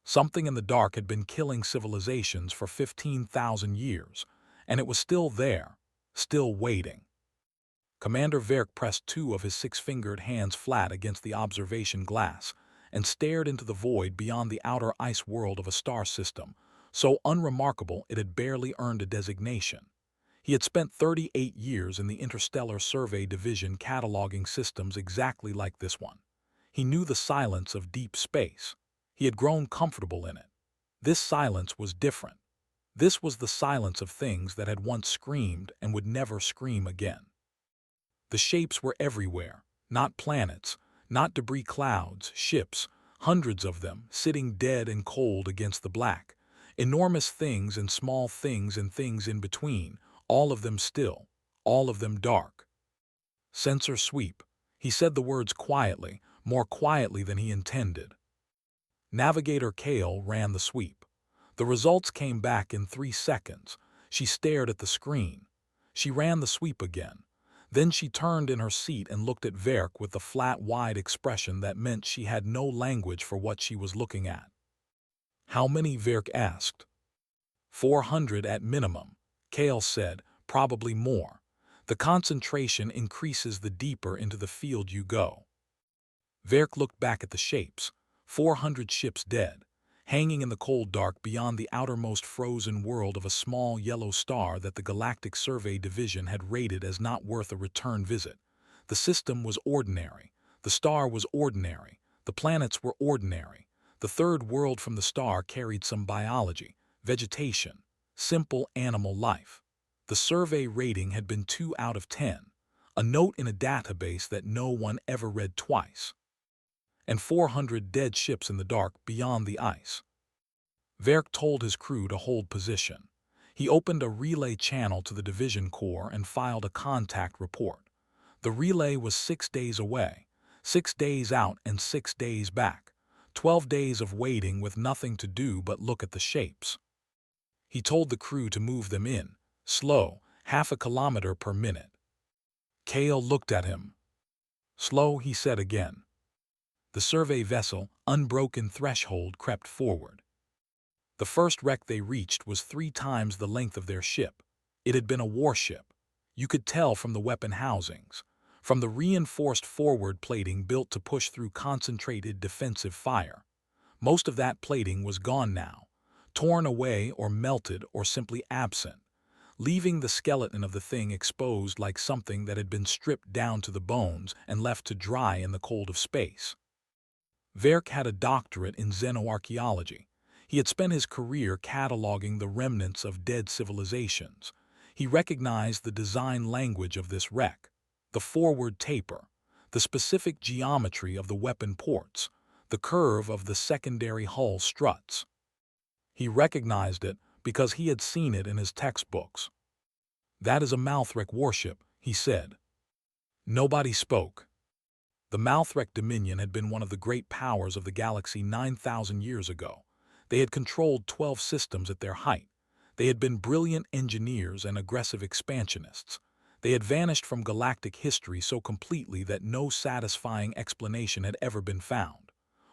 Something in the dark had been killing civilizations for 15,000 years, and it was still there, still waiting. Commander Verk pressed two of his six-fingered hands flat against the observation glass and stared into the void beyond the outer ice world of a star system, so unremarkable it had barely earned a designation. He had spent 38 years in the Interstellar Survey Division cataloging systems exactly like this one. He knew the silence of deep space. He had grown comfortable in it. This silence was different. This was the silence of things that had once screamed and would never scream again. The shapes were everywhere, not planets, not debris clouds, ships, hundreds of them, sitting dead and cold against the black. Enormous things and small things and things in between, all of them still, all of them dark. Sensor sweep. He said the words quietly, more quietly than he intended. Navigator Kale ran the sweep. The results came back in 3 seconds. She stared at the screen. She ran the sweep again. Then she turned in her seat and looked at Verk with the flat, wide expression that meant she had no language for what she was looking at. How many? Verk asked. 400 at minimum, Kale said, probably more. The concentration increases the deeper into the field you go. Verk looked back at the shapes. 400 ships dead, hanging in the cold dark beyond the outermost frozen world of a small yellow star that the Galactic Survey Division had rated as not worth a return visit. The system was ordinary. The star was ordinary. The planets were ordinary. The third world from the star carried some biology, vegetation, simple animal life. The survey rating had been 2 out of 10, a note in a database that no one ever read twice. And 400 dead ships in the dark beyond the ice. Verk told his crew to hold position. He opened a relay channel to the division core and filed a contact report. The relay was 6 days away, 6 days out and 6 days back, 12 days of waiting with nothing to do but look at the shapes. He told the crew to move them in, slow, 0.5 kilometer per minute. Kale looked at him. Slow, he said again. The survey vessel, unbroken threshold, crept forward. The first wreck they reached was 3 times the length of their ship. It had been a warship. You could tell from the weapon housings, from the reinforced forward plating built to push through concentrated defensive fire. Most of that plating was gone now, torn away or melted or simply absent, leaving the skeleton of the thing exposed like something that had been stripped down to the bones and left to dry in the cold of space. Verk had a doctorate in xenoarchaeology. He had spent his career cataloging the remnants of dead civilizations. He recognized the design language of this wreck, the forward taper, the specific geometry of the weapon ports, the curve of the secondary hull struts. He recognized it because he had seen it in his textbooks. "That is a Malthrek warship," he said. Nobody spoke. The Malthrek Dominion had been one of the great powers of the galaxy 9,000 years ago. They had controlled 12 systems at their height. They had been brilliant engineers and aggressive expansionists. They had vanished from galactic history so completely that no satisfying explanation had ever been found.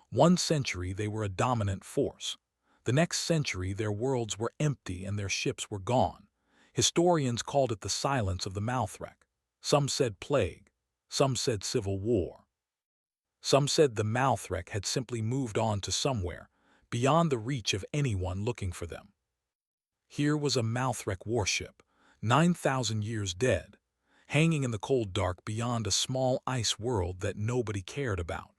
1 century they were a dominant force. The next century their worlds were empty and their ships were gone. Historians called it the silence of the Malthrek. Some said plague. Some said civil war. Some said the Malthrek had simply moved on to somewhere, beyond the reach of anyone looking for them. Here was a Malthrek warship, 9,000 years dead, hanging in the cold dark beyond a small ice world that nobody cared about.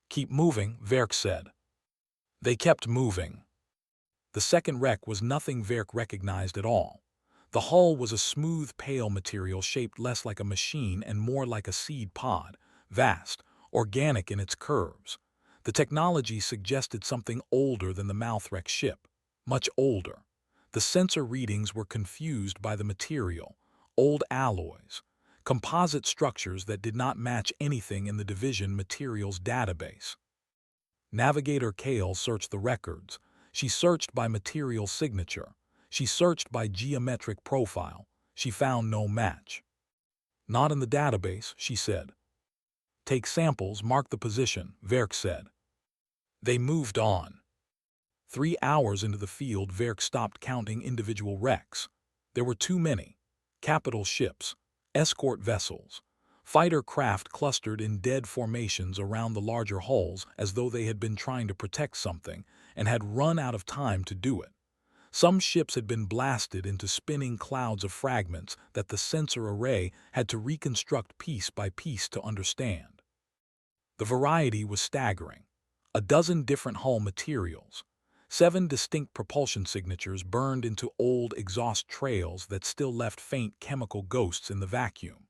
"Keep moving," Verk said. They kept moving. The second wreck was nothing Verk recognized at all. The hull was a smooth, pale material shaped less like a machine and more like a seed pod, vast, organic in its curves. The technology suggested something older than the Malthrek ship, much older. The sensor readings were confused by the material, old alloys, composite structures that did not match anything in the division materials database. Navigator Kale searched the records. She searched by material signature. She searched by geometric profile. She found no match. "Not in the database," she said. "Take samples, mark the position," Verk said. They moved on. 3 hours into the field, Verk stopped counting individual wrecks. There were too many. Capital ships, escort vessels, fighter craft clustered in dead formations around the larger hulls as though they had been trying to protect something and had run out of time to do it. Some ships had been blasted into spinning clouds of fragments that the sensor array had to reconstruct piece by piece to understand. The variety was staggering. A dozen different hull materials, 7 distinct propulsion signatures burned into old exhaust trails that still left faint chemical ghosts in the vacuum.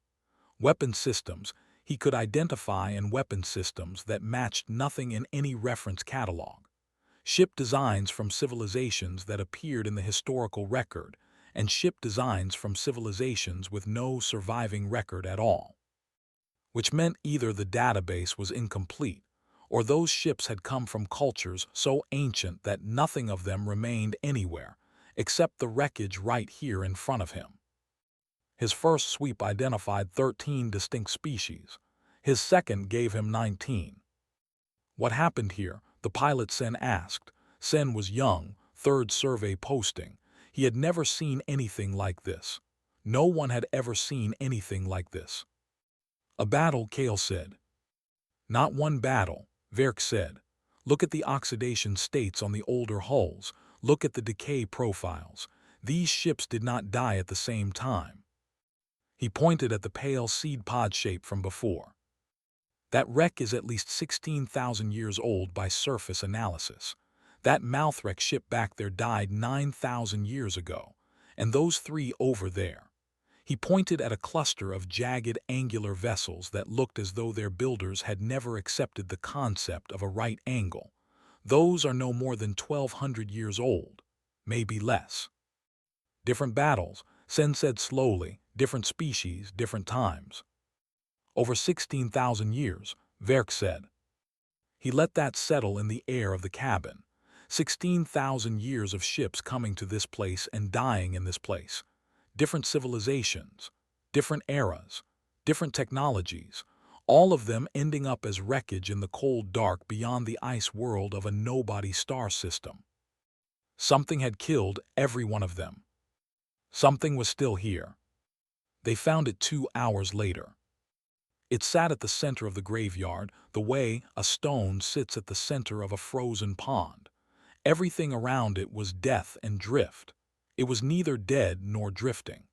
Weapon systems he could identify, and weapon systems that matched nothing in any reference catalog. Ship designs from civilizations that appeared in the historical record, and ship designs from civilizations with no surviving record at all. Which meant either the database was incomplete, or those ships had come from cultures so ancient that nothing of them remained anywhere, except the wreckage right here in front of him. His first sweep identified 13 distinct species. His second gave him 19. What happened here? The pilot Sen asked. Sen was young, third survey posting. He had never seen anything like this. No one had ever seen anything like this. A battle, Kale said. Not one battle, Verk said. Look at the oxidation states on the older hulls. Look at the decay profiles. These ships did not die at the same time. He pointed at the pale seed pod shape from before. That wreck is at least 16,000 years old by surface analysis. That mouthwreck ship back there died 9,000 years ago. And those 3 over there. He pointed at a cluster of jagged, angular vessels that looked as though their builders had never accepted the concept of a right angle. Those are no more than 1,200 years old, maybe less. Different battles, Sen said slowly, different species, different times. Over 16,000 years, Verk said. He let that settle in the air of the cabin. 16,000 years of ships coming to this place and dying in this place. Different civilizations, different eras, different technologies, all of them ending up as wreckage in the cold dark beyond the ice world of a nobody star system. Something had killed every one of them. Something was still here. They found it 2 hours later. It sat at the center of the graveyard, the way a stone sits at the center of a frozen pond. Everything around it was death and drift. It was neither dead nor drifting.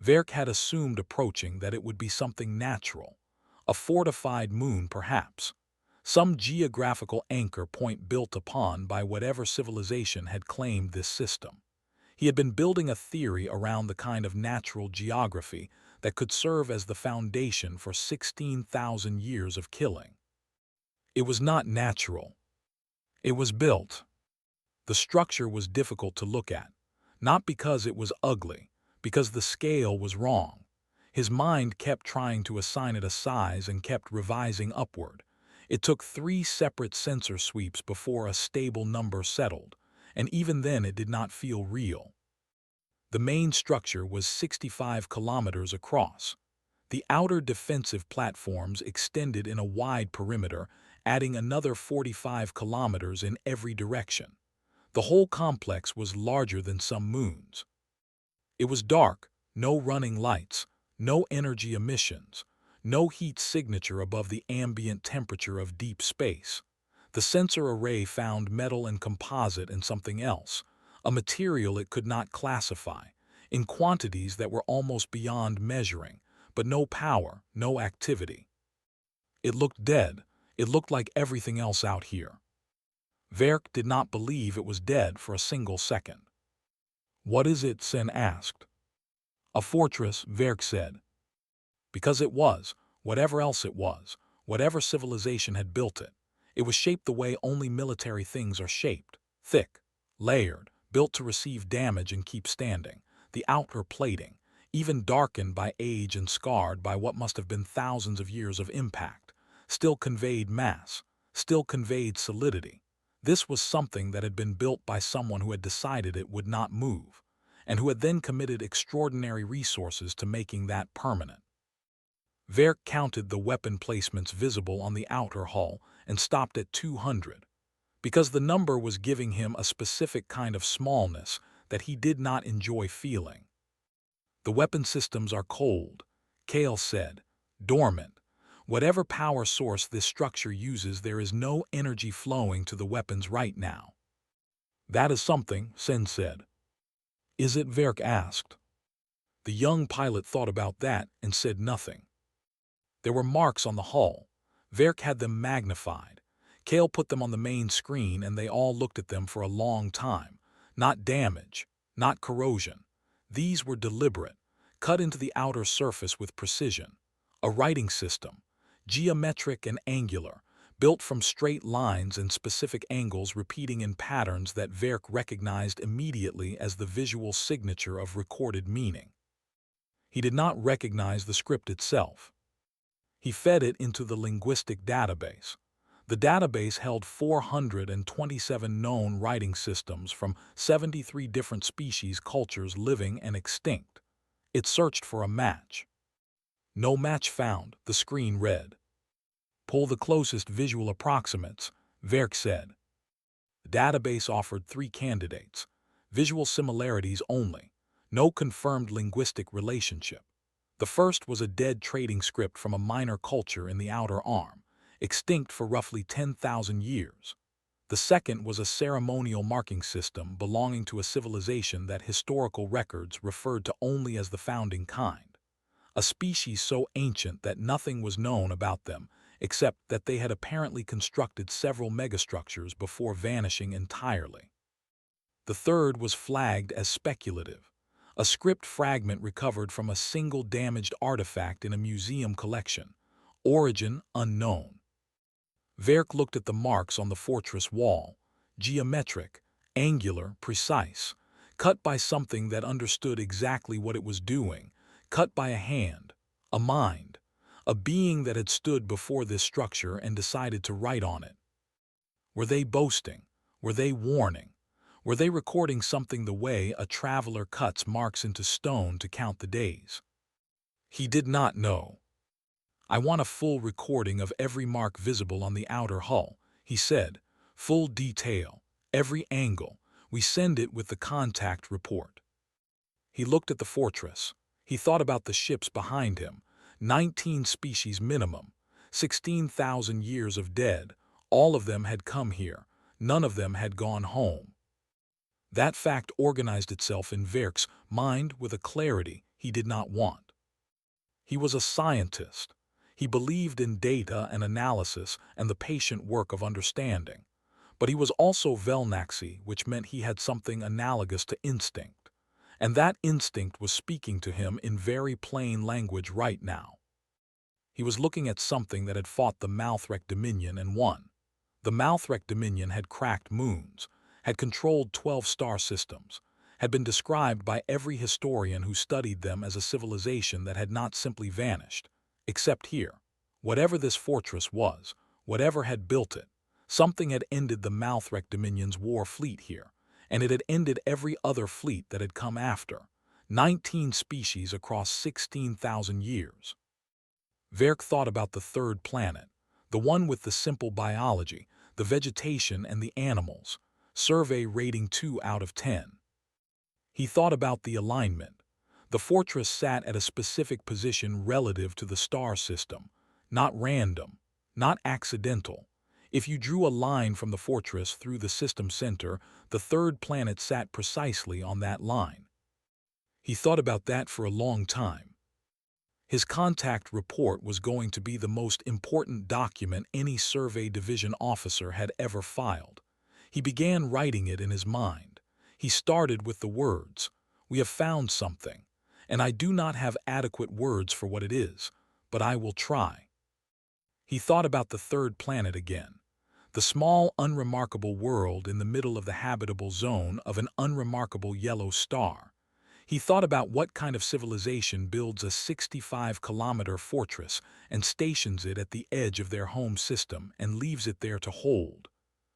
Verk had assumed approaching that it would be something natural, a fortified moon perhaps, some geographical anchor point built upon by whatever civilization had claimed this system. He had been building a theory around the kind of natural geography that could serve as the foundation for 16,000 years of killing. It was not natural. It was built. The structure was difficult to look at, not because it was ugly, because the scale was wrong. His mind kept trying to assign it a size and kept revising upward. It took 3 separate sensor sweeps before a stable number settled, and even then it did not feel real. The main structure was 65 kilometers across. The outer defensive platforms extended in a wide perimeter, adding another 45 kilometers in every direction. The whole complex was larger than some moons. It was dark, no running lights, no energy emissions, no heat signature above the ambient temperature of deep space. The sensor array found metal and composite and something else, a material it could not classify, in quantities that were almost beyond measuring, but no power, no activity. It looked dead. It looked like everything else out here. Verk did not believe it was dead for a single second. What is it? Sen asked. A fortress, Verk said. Because it was, whatever else it was, whatever civilization had built it. It was shaped the way only military things are shaped, thick, layered, built to receive damage and keep standing. The outer plating, even darkened by age and scarred by what must have been thousands of years of impact, still conveyed mass, still conveyed solidity. This was something that had been built by someone who had decided it would not move, and who had then committed extraordinary resources to making that permanent. Verk counted the weapon placements visible on the outer hull and stopped at 200. because the number was giving him a specific kind of smallness that he did not enjoy feeling. "The weapon systems are cold," Kale said, "dormant. Whatever power source this structure uses, there is no energy flowing to the weapons right now." "That is something," Sen said. "Is it?" Verk asked. The young pilot thought about that and said nothing. There were marks on the hull. Verk had them magnified. Kale put them on the main screen and they all looked at them for a long time. Not damage, not corrosion. These were deliberate, cut into the outer surface with precision. A writing system, geometric and angular, built from straight lines and specific angles repeating in patterns that Verk recognized immediately as the visual signature of recorded meaning. He did not recognize the script itself. He fed it into the linguistic database. The database held 427 known writing systems from 73 different species, cultures, living and extinct. It searched for a match. "No match found," the screen read. "Pull the closest visual approximates," Verk said. The database offered 3 candidates. Visual similarities only. No confirmed linguistic relationship. The first was a dead trading script from a minor culture in the outer arm, extinct for roughly 10,000 years. The second was a ceremonial marking system belonging to a civilization that historical records referred to only as the founding kind. A species so ancient that nothing was known about them, except that they had apparently constructed several megastructures before vanishing entirely. The third was flagged as speculative. A script fragment recovered from a single damaged artifact in a museum collection. Origin unknown. Verk looked at the marks on the fortress wall. Geometric, angular, precise. Cut by something that understood exactly what it was doing. Cut by a hand, a mind, a being that had stood before this structure and decided to write on it. Were they boasting? Were they warning? Were they recording something the way a traveler cuts marks into stone to count the days? He did not know. "I want a full recording of every mark visible on the outer hull," he said. "Full detail, every angle. We send it with the contact report." He looked at the fortress. He thought about the ships behind him. 19 species minimum. 16,000 years of dead. All of them had come here. None of them had gone home. That fact organized itself in Verk's mind with a clarity he did not want. He was a scientist. He believed in data and analysis and the patient work of understanding. But he was also Velnaxi, which meant he had something analogous to instinct. And that instinct was speaking to him in very plain language right now. He was looking at something that had fought the Malthrek Dominion and won. The Malthrek Dominion had cracked moons, had controlled 12 star systems, had been described by every historian who studied them as a civilization that had not simply vanished, except here. Whatever this fortress was, whatever had built it, something had ended the Malthrek Dominion's war fleet here, and it had ended every other fleet that had come after. 19 species across 16,000 years. Verk thought about the third planet, the one with the simple biology, the vegetation and the animals. Survey rating 2 out of 10. He thought about the alignment. The fortress sat at a specific position relative to the star system, not random, not accidental. If you drew a line from the fortress through the system center, the third planet sat precisely on that line. He thought about that for a long time. His contact report was going to be the most important document any survey division officer had ever filed. He began writing it in his mind. He started with the words, "We have found something, and I do not have adequate words for what it is, but I will try." He thought about the third planet again, the small, unremarkable world in the middle of the habitable zone of an unremarkable yellow star. He thought about what kind of civilization builds a 65-kilometer fortress and stations it at the edge of their home system and leaves it there to hold.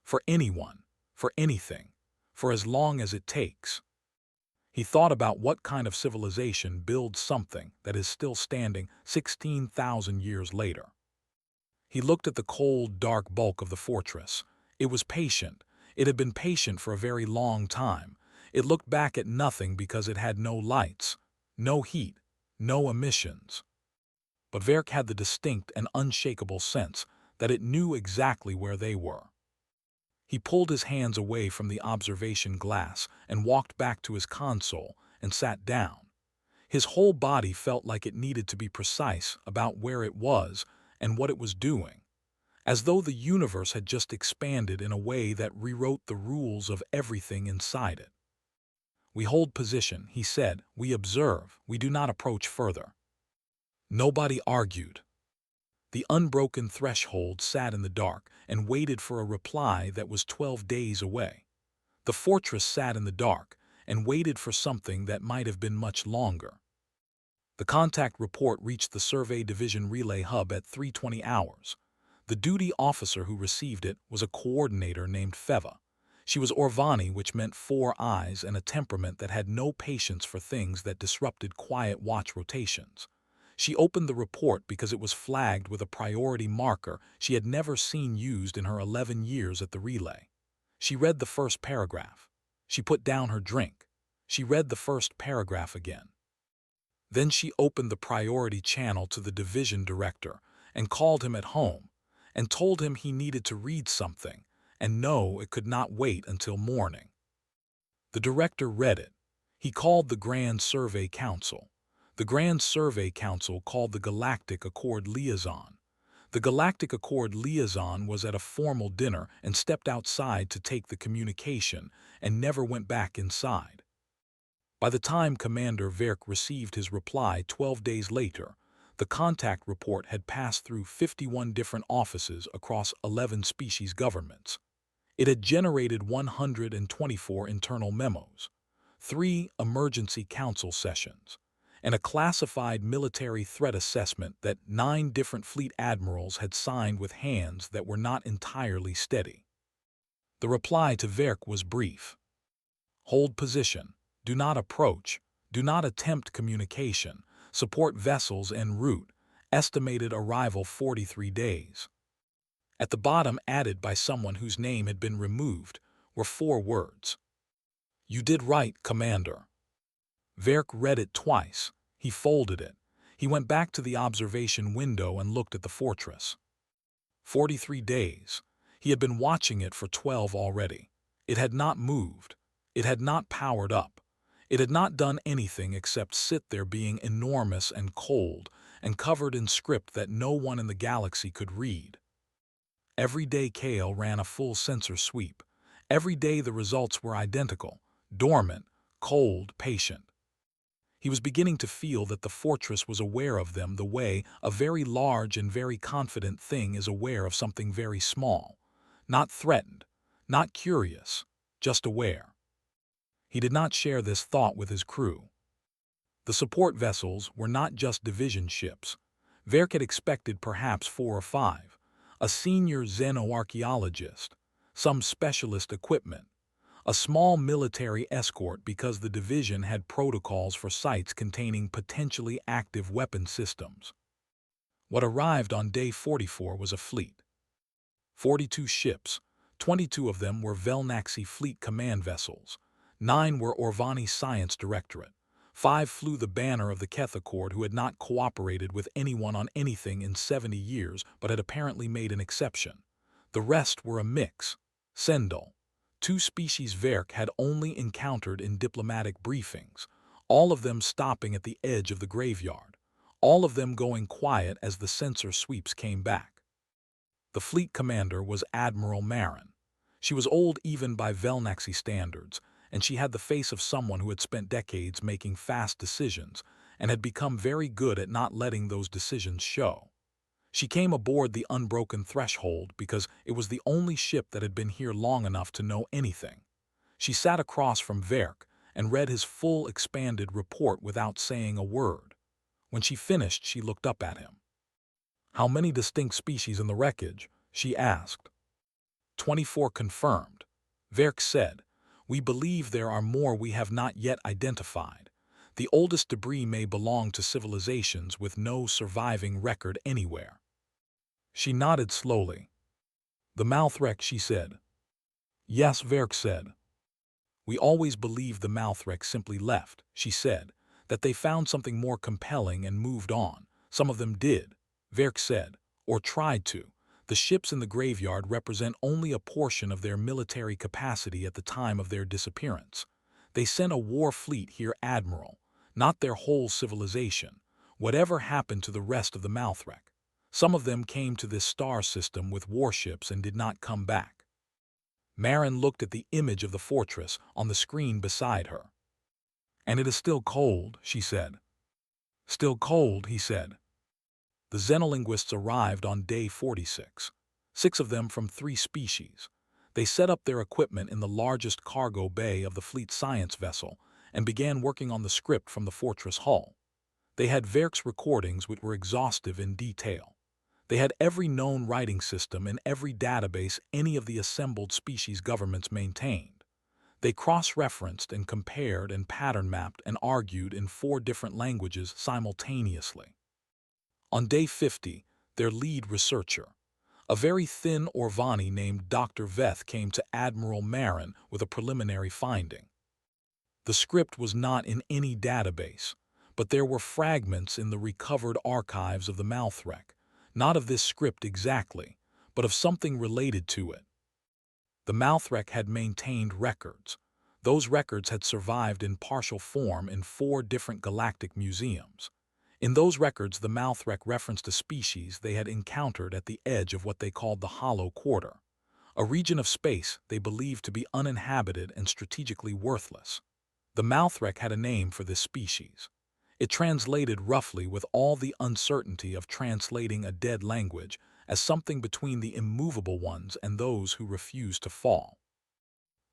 For anyone. For anything, for as long as it takes. He thought about what kind of civilization builds something that is still standing 16,000 years later. He looked at the cold, dark bulk of the fortress. It was patient. It had been patient for a very long time. It looked back at nothing because it had no lights, no heat, no emissions. But Verk had the distinct and unshakable sense that it knew exactly where they were. He pulled his hands away from the observation glass and walked back to his console and sat down. His whole body felt like it needed to be precise about where it was and what it was doing, as though the universe had just expanded in a way that rewrote the rules of everything inside it. "We hold position," he said. "We observe. We do not approach further." Nobody argued. The unbroken threshold sat in the dark and waited for a reply that was 12 days away. The fortress sat in the dark and waited for something that might have been much longer. The contact report reached the Survey Division Relay Hub at 3:20 hours. The duty officer who received it was a coordinator named Feva. She was Orvani, which meant 4 eyes and a temperament that had no patience for things that disrupted quiet watch rotations. She opened the report because it was flagged with a priority marker she had never seen used in her 11 years at the relay. She read the first paragraph. She put down her drink. She read the first paragraph again. Then she opened the priority channel to the division director and called him at home and told him he needed to read something, and no, it could not wait until morning. The director read it. He called the Grand Survey Council. The Grand Survey Council called the Galactic Accord Liaison. The Galactic Accord Liaison was at a formal dinner and stepped outside to take the communication and never went back inside. By the time Commander Verk received his reply 12 days later, the contact report had passed through 51 different offices across 11 species governments. It had generated 124 internal memos, 3 emergency council sessions, and a classified military threat assessment that 9 different fleet admirals had signed with hands that were not entirely steady. The reply to Verk was brief. Hold position. Do not approach. Do not attempt communication. Support vessels en route. Estimated arrival 43 days. At the bottom, added by someone whose name had been removed, were 4 words. "You did right, Commander." Verk read it twice. He folded it. He went back to the observation window and looked at the fortress. 43 days. He had been watching it for 12 already. It had not moved. It had not powered up. It had not done anything except sit there being enormous and cold and covered in script that no one in the galaxy could read. Every day Kale ran a full sensor sweep. Every day the results were identical: dormant, cold, patient. He was beginning to feel that the fortress was aware of them the way a very large and very confident thing is aware of something very small. Not threatened, not curious, just aware. He did not share this thought with his crew. The support vessels were not just division ships. Verk had expected perhaps 4 or 5, a senior xenoarchaeologist, some specialist equipment, a small military escort because the division had protocols for sites containing potentially active weapon systems. What arrived on day 44 was a fleet. 42 ships, 22 of them were Velnaxi Fleet Command vessels, 9 were Orvani Science Directorate, 5 flew the banner of the Keth Accord, who had not cooperated with anyone on anything in 70 years but had apparently made an exception. The rest were a mix. Sendal, 2 species Verk had only encountered in diplomatic briefings, all of them stopping at the edge of the graveyard, all of them going quiet as the sensor sweeps came back. The fleet commander was Admiral Marin. She was old even by Velnaxi standards, and she had the face of someone who had spent decades making fast decisions and had become very good at not letting those decisions show. She came aboard the unbroken threshold because it was the only ship that had been here long enough to know anything. She sat across from Verk and read his full expanded report without saying a word. When she finished, she looked up at him. "How many distinct species in the wreckage?" she asked. 24 confirmed. Verk said, "We believe there are more we have not yet identified. The oldest debris may belong to civilizations with no surviving record anywhere." She nodded slowly. "The mouth wreck," she said. Yes, Verk said. We always believed the Malthrek simply left, she said, that they found something more compelling and moved on. Some of them did, Verk said, or tried to. The ships in the graveyard represent only a portion of their military capacity at the time of their disappearance. They sent a war fleet here, Admiral, not their whole civilization. Whatever happened to the rest of the Malthrek? Some of them came to this star system with warships and did not come back. Marin looked at the image of the fortress on the screen beside her. And it is still cold, she said. Still cold, he said. The xenolinguists arrived on day 46, 6 of them from 3 species. They set up their equipment in the largest cargo bay of the fleet science vessel and began working on the script from the fortress hull. They had Verk's recordings which were exhaustive in detail. They had every known writing system in every database any of the assembled species governments maintained. They cross-referenced and compared and pattern-mapped and argued in 4 different languages simultaneously. On day 50, their lead researcher, a very thin Orvani named Dr. Veth, came to Admiral Marin with a preliminary finding. The script was not in any database, but there were fragments in the recovered archives of the Malthrek, not of this script exactly, but of something related to it. The Malthrek had maintained records. Those records had survived in partial form in 4 different galactic museums. In those records, the Malthrek referenced a species they had encountered at the edge of what they called the Hollow Quarter, a region of space they believed to be uninhabited and strategically worthless. The Malthrek had a name for this species. It translated roughly with all the uncertainty of translating a dead language as something between the immovable ones and those who refused to fall.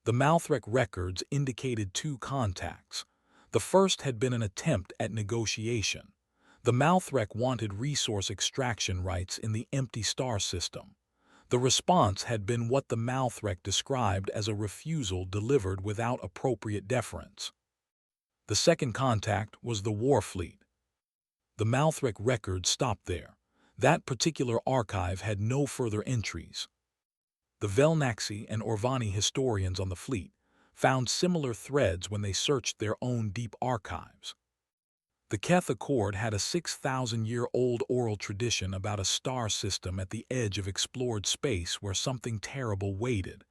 The Malthrek records indicated 2 contacts. The first had been an attempt at negotiation. The Malthrek wanted resource extraction rights in the empty star system. The response had been what the Malthrek described as a refusal delivered without appropriate deference. The second contact was the war fleet. The Malthrek record stopped there. That particular archive had no further entries. The Velnaxi and Orvani historians on the fleet found similar threads when they searched their own deep archives. The Keth Accord had a 6,000-year-old oral tradition about a star system at the edge of explored space where something terrible waited.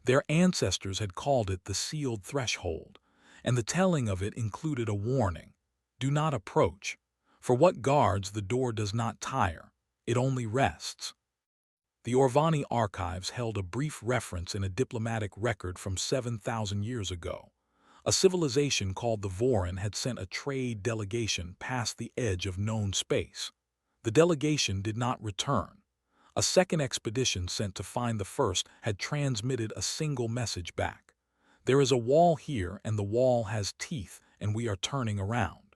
Their ancestors had called it the sealed threshold, and the telling of it included a warning: do not approach. For what guards the door does not tire, it only rests. The Orvani archives held a brief reference in a diplomatic record from 7,000 years ago. A civilization called the Vorin had sent a trade delegation past the edge of known space. The delegation did not return. A second expedition sent to find the first had transmitted a single message back: there is a wall here and the wall has teeth and we are turning around.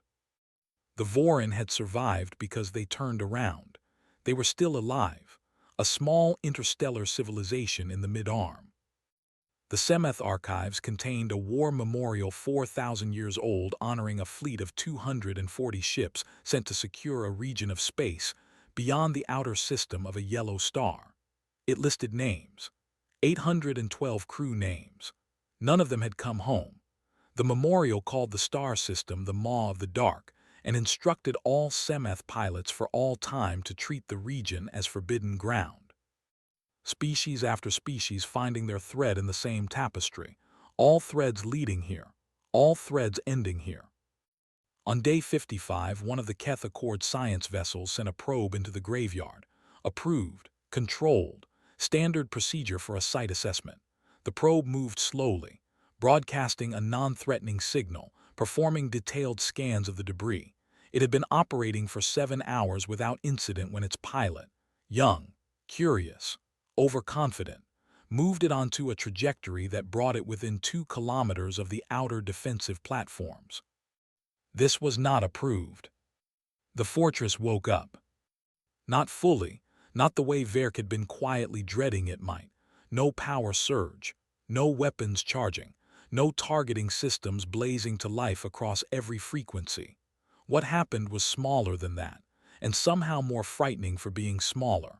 The Vorin had survived because they turned around. They were still alive, a small interstellar civilization in the mid-arm. The Semeth archives contained a war memorial 4,000 years old honoring a fleet of 240 ships sent to secure a region of space beyond the outer system of a yellow star. It listed names, 812 crew names. None of them had come home. The memorial called the star system the Maw of the Dark and instructed all Semeth pilots for all time to treat the region as forbidden ground. Species after species finding their thread in the same tapestry, all threads leading here, all threads ending here. On day 55, one of the Keth Accord science vessels sent a probe into the graveyard. Approved, controlled, standard procedure for a site assessment. The probe moved slowly, broadcasting a non-threatening signal, performing detailed scans of the debris. It had been operating for 7 hours without incident when its pilot, young, curious, overconfident, moved it onto a trajectory that brought it within 2 kilometers of the outer defensive platforms. This was not approved. The fortress woke up. Not fully, not the way Verk had been quietly dreading it might. No power surge, no weapons charging, no targeting systems blazing to life across every frequency. What happened was smaller than that, and somehow more frightening for being smaller.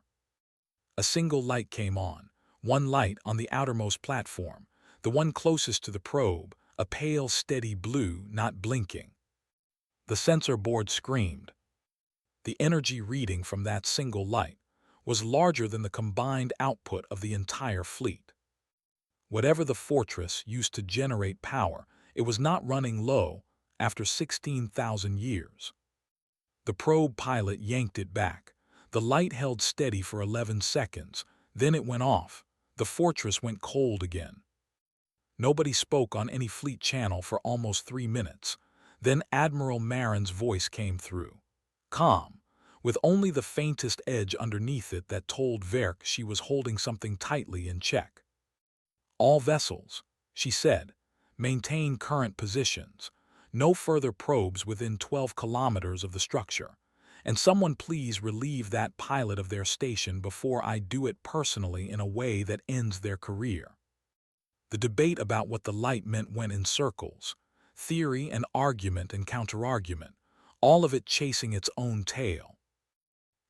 A single light came on, One light on the outermost platform, the one closest to the probe, a pale, steady blue, not blinking. The sensor board screamed. The energy reading from that single light was larger than the combined output of the entire fleet. Whatever the fortress used to generate power, it was not running low after 16,000 years. The probe pilot yanked it back. The light held steady for 11 seconds. Then it went off. The fortress went cold again. Nobody spoke on any fleet channel for almost 3 minutes. Then Admiral Marin's voice came through. Calm, with only the faintest edge underneath it that told Verk she was holding something tightly in check. All vessels, she said, maintain current positions. No further probes within 12 kilometers of the structure. And someone please relieve that pilot of their station before I do it personally in a way that ends their career. The debate about what the light meant went in circles. Theory and argument and counterargument, all of it chasing its own tail.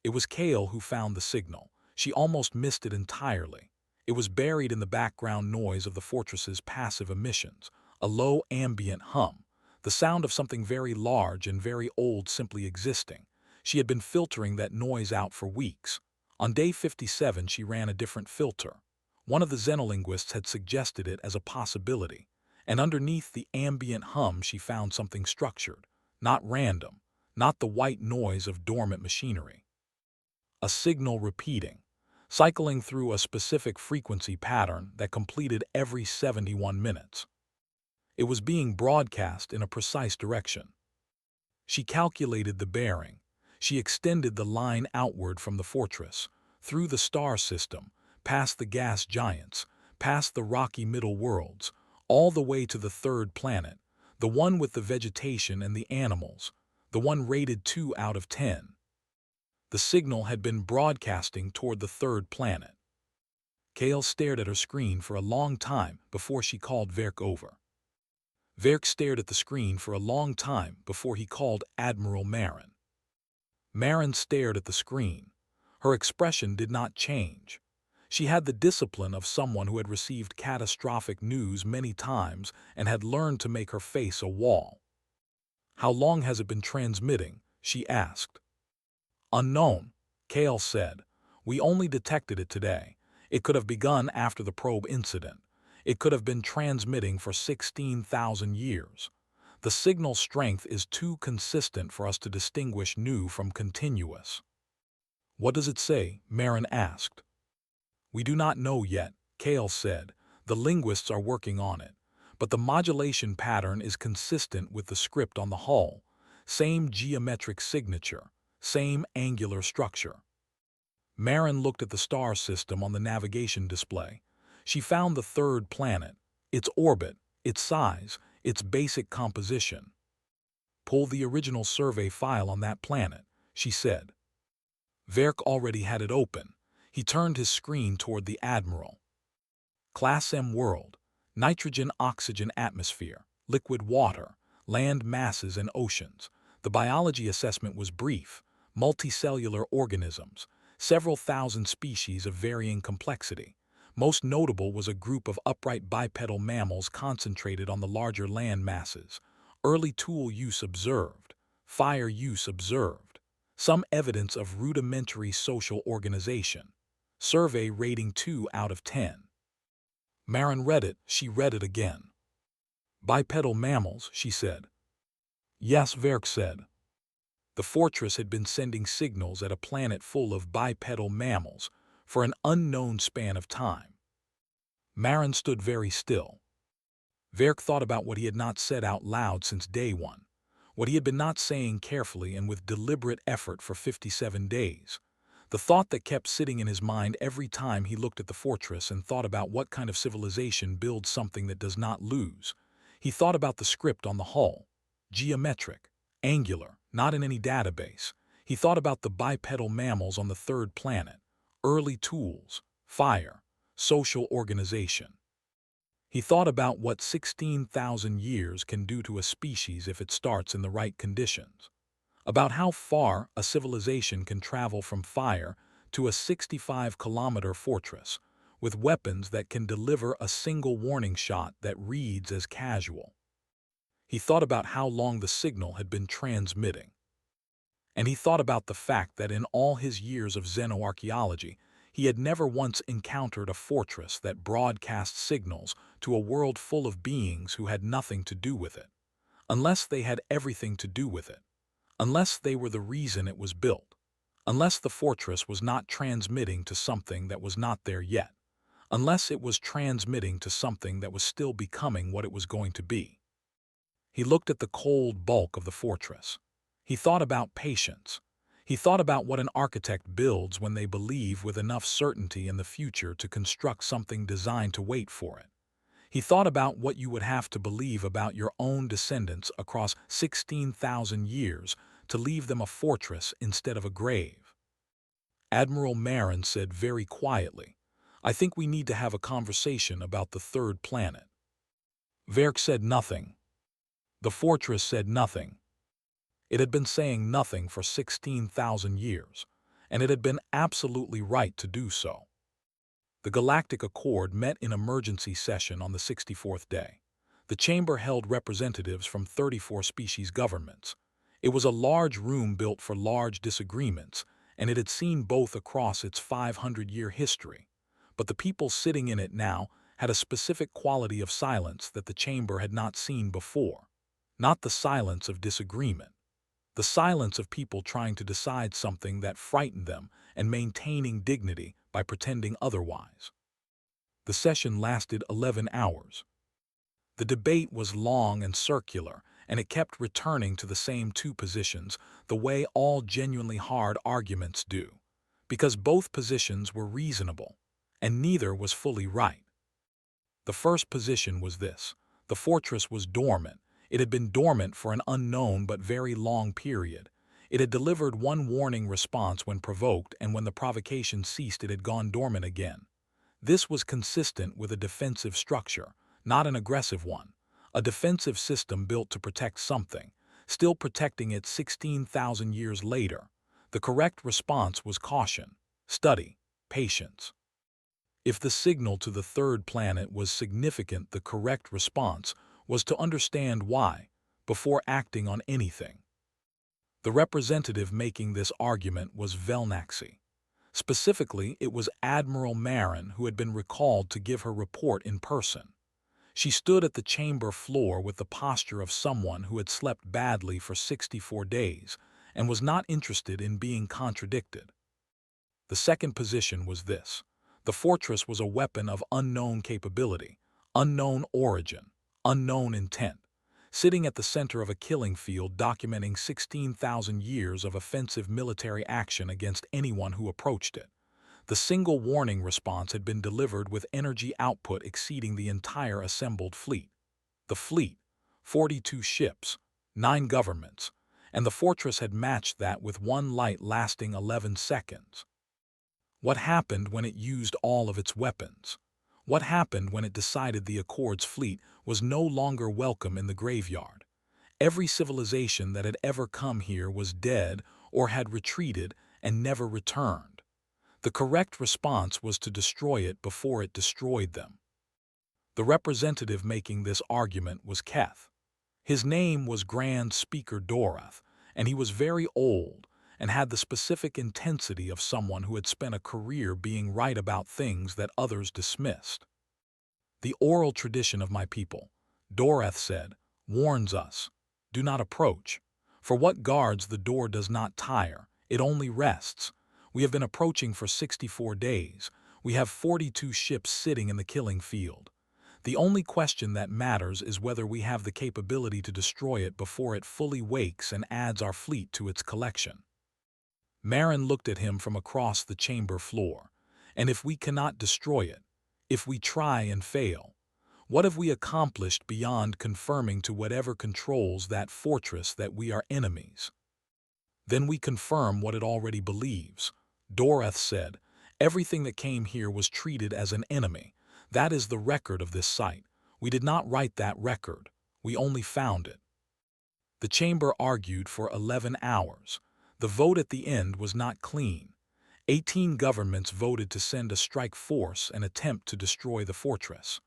It was Kale who found the signal. She almost missed it entirely. It was buried in the background noise of the fortress's passive emissions, a low ambient hum, the sound of something very large and very old simply existing. She had been filtering that noise out for weeks. On day 57 she ran a different filter. One of the xenolinguists had suggested it as a possibility, and underneath the ambient hum she found something structured, not random, not the white noise of dormant machinery. A signal repeating, cycling through a specific frequency pattern that completed every 71 minutes. It was being broadcast in a precise direction. She calculated the bearing. She extended the line outward from the fortress, through the star system, past the gas giants, past the rocky middle worlds, all the way to the third planet, the one with the vegetation and the animals, the one rated 2 out of 10. The signal had been broadcasting toward the third planet. Kale stared at her screen for a long time before she called Verk over. Verk stared at the screen for a long time before he called Admiral Marin. Marin stared at the screen. Her expression did not change. She had the discipline of someone who had received catastrophic news many times and had learned to make her face a wall. "How long has it been transmitting?" she asked. "Unknown," Kale said. "We only detected it today. It could have begun after the probe incident. It could have been transmitting for 16,000 years. The signal strength is too consistent for us to distinguish new from continuous." "What does it say?" Marin asked. "We do not know yet," Kale said. "The linguists are working on it. But the modulation pattern is consistent with the script on the hull. Same geometric signature, same angular structure." Marin looked at the star system on the navigation display. She found the third planet, its orbit, its size, its basic composition. "Pull the original survey file on that planet," she said. Verk already had it open. He turned his screen toward the Admiral. "Class M world, nitrogen-oxygen atmosphere, liquid water, land masses and oceans." The biology assessment was brief. Multicellular organisms, several thousand species of varying complexity. Most notable was a group of upright bipedal mammals concentrated on the larger land masses. Early tool use observed. Fire use observed. Some evidence of rudimentary social organization. Survey rating 2 out of 10. Marin read it. She read it again. "Bipedal mammals," she said. "Yes," Verk said. The fortress had been sending signals at a planet full of bipedal mammals for an unknown span of time. Marin stood very still. Verk thought about what he had not said out loud since day one, what he had been not saying carefully and with deliberate effort for 57 days. The thought that kept sitting in his mind every time he looked at the fortress and thought about what kind of civilization builds something that does not lose. He thought about the script on the hull. Geometric, angular, not in any database. He thought about the bipedal mammals on the third planet, early tools, fire, social organization. He thought about what 16,000 years can do to a species if it starts in the right conditions. About how far a civilization can travel from fire to a 65-kilometer fortress, with weapons that can deliver a single warning shot that reads as casual. He thought about how long the signal had been transmitting. And he thought about the fact that in all his years of xenoarchaeology, he had never once encountered a fortress that broadcast signals to a world full of beings who had nothing to do with it, unless they had everything to do with it, unless they were the reason it was built, unless the fortress was not transmitting to something that was not there yet, unless it was transmitting to something that was still becoming what it was going to be. He looked at the cold bulk of the fortress. He thought about patience. He thought about what an architect builds when they believe with enough certainty in the future to construct something designed to wait for it. He thought about what you would have to believe about your own descendants across 16,000 years to leave them a fortress instead of a grave. Admiral Marin said very quietly, "I think we need to have a conversation about the third planet." Verk said nothing. The fortress said nothing. It had been saying nothing for 16,000 years, and it had been absolutely right to do so. The Galactic Accord met in emergency session on the 64th day. The chamber held representatives from 34 species governments. It was a large room built for large disagreements, and it had seen both across its 500-year history. But the people sitting in it now had a specific quality of silence that the chamber had not seen before. Not the silence of disagreement. The silence of people trying to decide something that frightened them and maintaining dignity by pretending otherwise. The session lasted 11 hours. The debate was long and circular, and it kept returning to the same two positions, the way all genuinely hard arguments do, because both positions were reasonable, and neither was fully right. The first position was this: the fortress was dormant. It had been dormant for an unknown but very long period. It had delivered one warning response when provoked, and when the provocation ceased it had gone dormant again. This was consistent with a defensive structure, not an aggressive one. A defensive system built to protect something, still protecting it 16,000 years later. The correct response was caution, study, patience. If the signal to the third planet was significant, the correct response was to understand why, before acting on anything. The representative making this argument was Velnaxi. Specifically, it was Admiral Marin who had been recalled to give her report in person. She stood at the chamber floor with the posture of someone who had slept badly for 64 days and was not interested in being contradicted. The second position was this: the fortress was a weapon of unknown capability, unknown origin, unknown intent, sitting at the center of a killing field documenting 16,000 years of offensive military action against anyone who approached it. The single warning response had been delivered with energy output exceeding the entire assembled fleet. The fleet, 42 ships, 9 governments, and the fortress had matched that with one light lasting 11 seconds. What happened when it used all of its weapons? What happened when it decided the Accord's fleet was no longer welcome in the graveyard? Every civilization that had ever come here was dead or had retreated and never returned. The correct response was to destroy it before it destroyed them. The representative making this argument was Keth. His name was Grand Speaker Dorath, and he was very old and had the specific intensity of someone who had spent a career being right about things that others dismissed. "The oral tradition of my people," Dorath said, "warns us, do not approach. For what guards the door does not tire, it only rests. We have been approaching for 64 days. We have 42 ships sitting in the killing field. The only question that matters is whether we have the capability to destroy it before it fully wakes and adds our fleet to its collection." Marin looked at him from across the chamber floor. "And if we cannot destroy it, if we try and fail, what have we accomplished beyond confirming to whatever controls that fortress that we are enemies?" "Then we confirm what it already believes," Dorath said. "Everything that came here was treated as an enemy. That is the record of this site. We did not write that record. We only found it." The chamber argued for 11 hours. The vote at the end was not clean. 18 governments voted to send a strike force and attempt to destroy the fortress.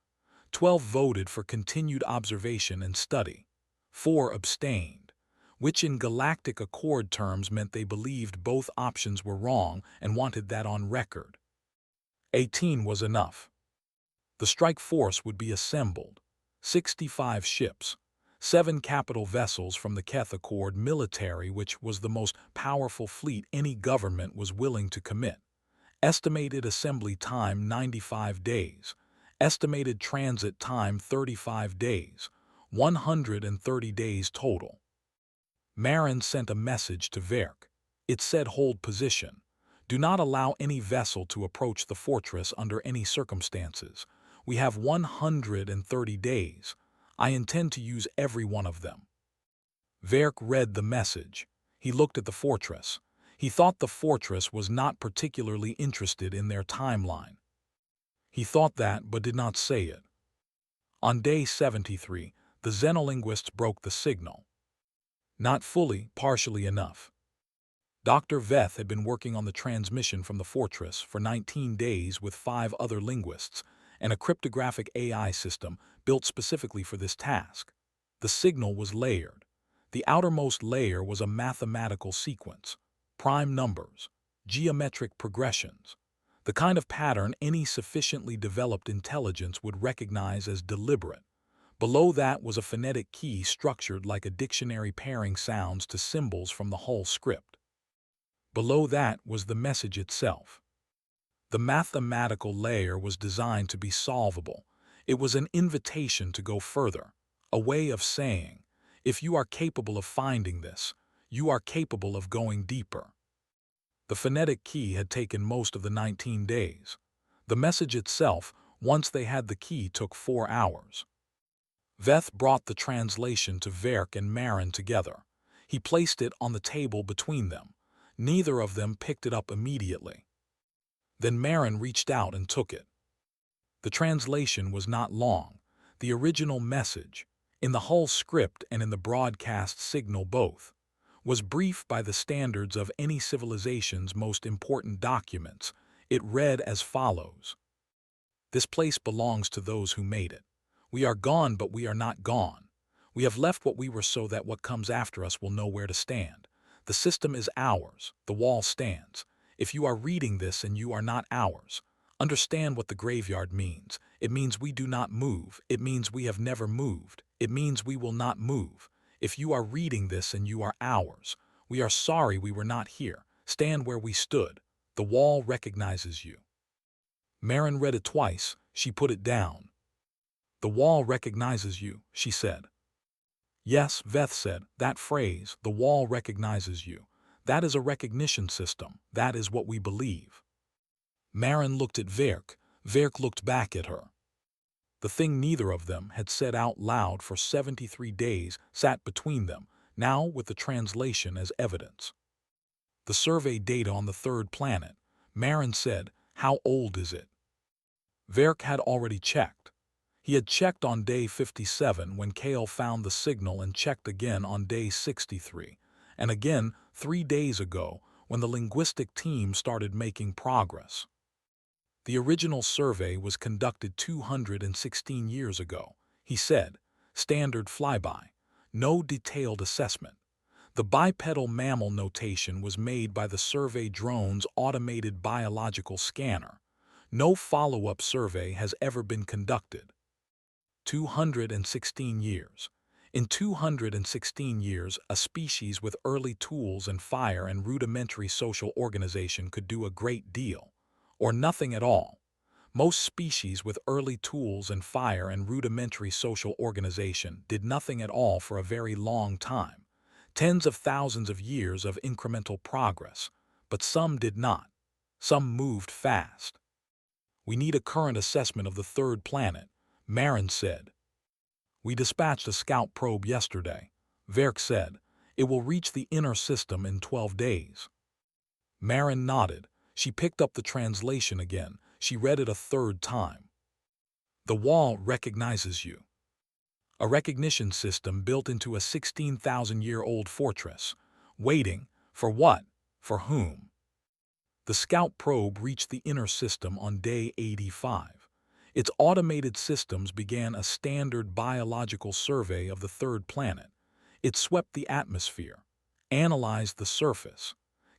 12 voted for continued observation and study. 4 abstained, which in Galactic Accord terms meant they believed both options were wrong and wanted that on record. 18 was enough. The strike force would be assembled. 65 ships, 7 capital vessels from the Keth Accord military, which was the most powerful fleet any government was willing to commit. Estimated assembly time 95 days. Estimated transit time 35 days. 130 days total. Marin sent a message to Verk. It said, "Hold position. Do not allow any vessel to approach the fortress under any circumstances. We have 130 days. I intend to use every one of them." Verk read the message. He looked at the fortress. He thought the fortress was not particularly interested in their timeline. He thought that, but did not say it. On day 73, the xenolinguists broke the signal. Not fully, partially enough. Dr. Veth had been working on the transmission from the fortress for 19 days with 5 other linguists and a cryptographic AI system built specifically for this task. The signal was layered. The outermost layer was a mathematical sequence, prime numbers, geometric progressions, the kind of pattern any sufficiently developed intelligence would recognize as deliberate. Below that was a phonetic key structured like a dictionary pairing sounds to symbols from the whole script. Below that was the message itself. The mathematical layer was designed to be solvable. It was an invitation to go further, a way of saying, if you are capable of finding this, you are capable of going deeper. The phonetic key had taken most of the 19 days. The message itself, once they had the key, took 4 hours. Veth brought the translation to Verk and Marin together. He placed it on the table between them. Neither of them picked it up immediately. Then Marin reached out and took it. The translation was not long. The original message, in the whole script and in the broadcast signal both, was brief by the standards of any civilization's most important documents. It read as follows: "This place belongs to those who made it. We are gone, but we are not gone. We have left what we were so that what comes after us will know where to stand. The system is ours. The wall stands. If you are reading this and you are not ours, understand what the graveyard means. It means we do not move. It means we have never moved. It means we will not move. If you are reading this and you are ours, we are sorry we were not here. Stand where we stood. The wall recognizes you." Marin read it twice. She put it down. "The wall recognizes you," she said. "Yes," Veth said, "that phrase, the wall recognizes you. That is a recognition system. That is what we believe." Marin looked at Verk. Verk looked back at her. The thing neither of them had said out loud for 73 days sat between them, now with the translation as evidence. "The survey data on the 3rd planet," Marin said. "How old is it?" Verk had already checked. He had checked on day 57 when Kale found the signal and checked again on day 63, and again 3 days ago when the linguistic team started making progress. The original survey was conducted 216 years ago, he said. Standard flyby. No detailed assessment. The bipedal mammal notation was made by the survey drone's automated biological scanner. No follow-up survey has ever been conducted. 216 years. In 216 years, a species with early tools and fire and rudimentary social organization could do a great deal, or nothing at all. Most species with early tools and fire and rudimentary social organization did nothing at all for a very long time. Tens of thousands of years of incremental progress, but some did not. Some moved fast. "We need a current assessment of the 3rd planet," Marin said. "We dispatched a scout probe yesterday," Verk said. "It will reach the inner system in 12 days. Marin nodded. She picked up the translation again. She read it a 3rd time. "The wall recognizes you. A recognition system built into a 16,000-year-old fortress. Waiting. For what? For whom? The Scout probe reached the inner system on day 85. Its automated systems began a standard biological survey of the third planet. It swept the atmosphere, analyzed the surface,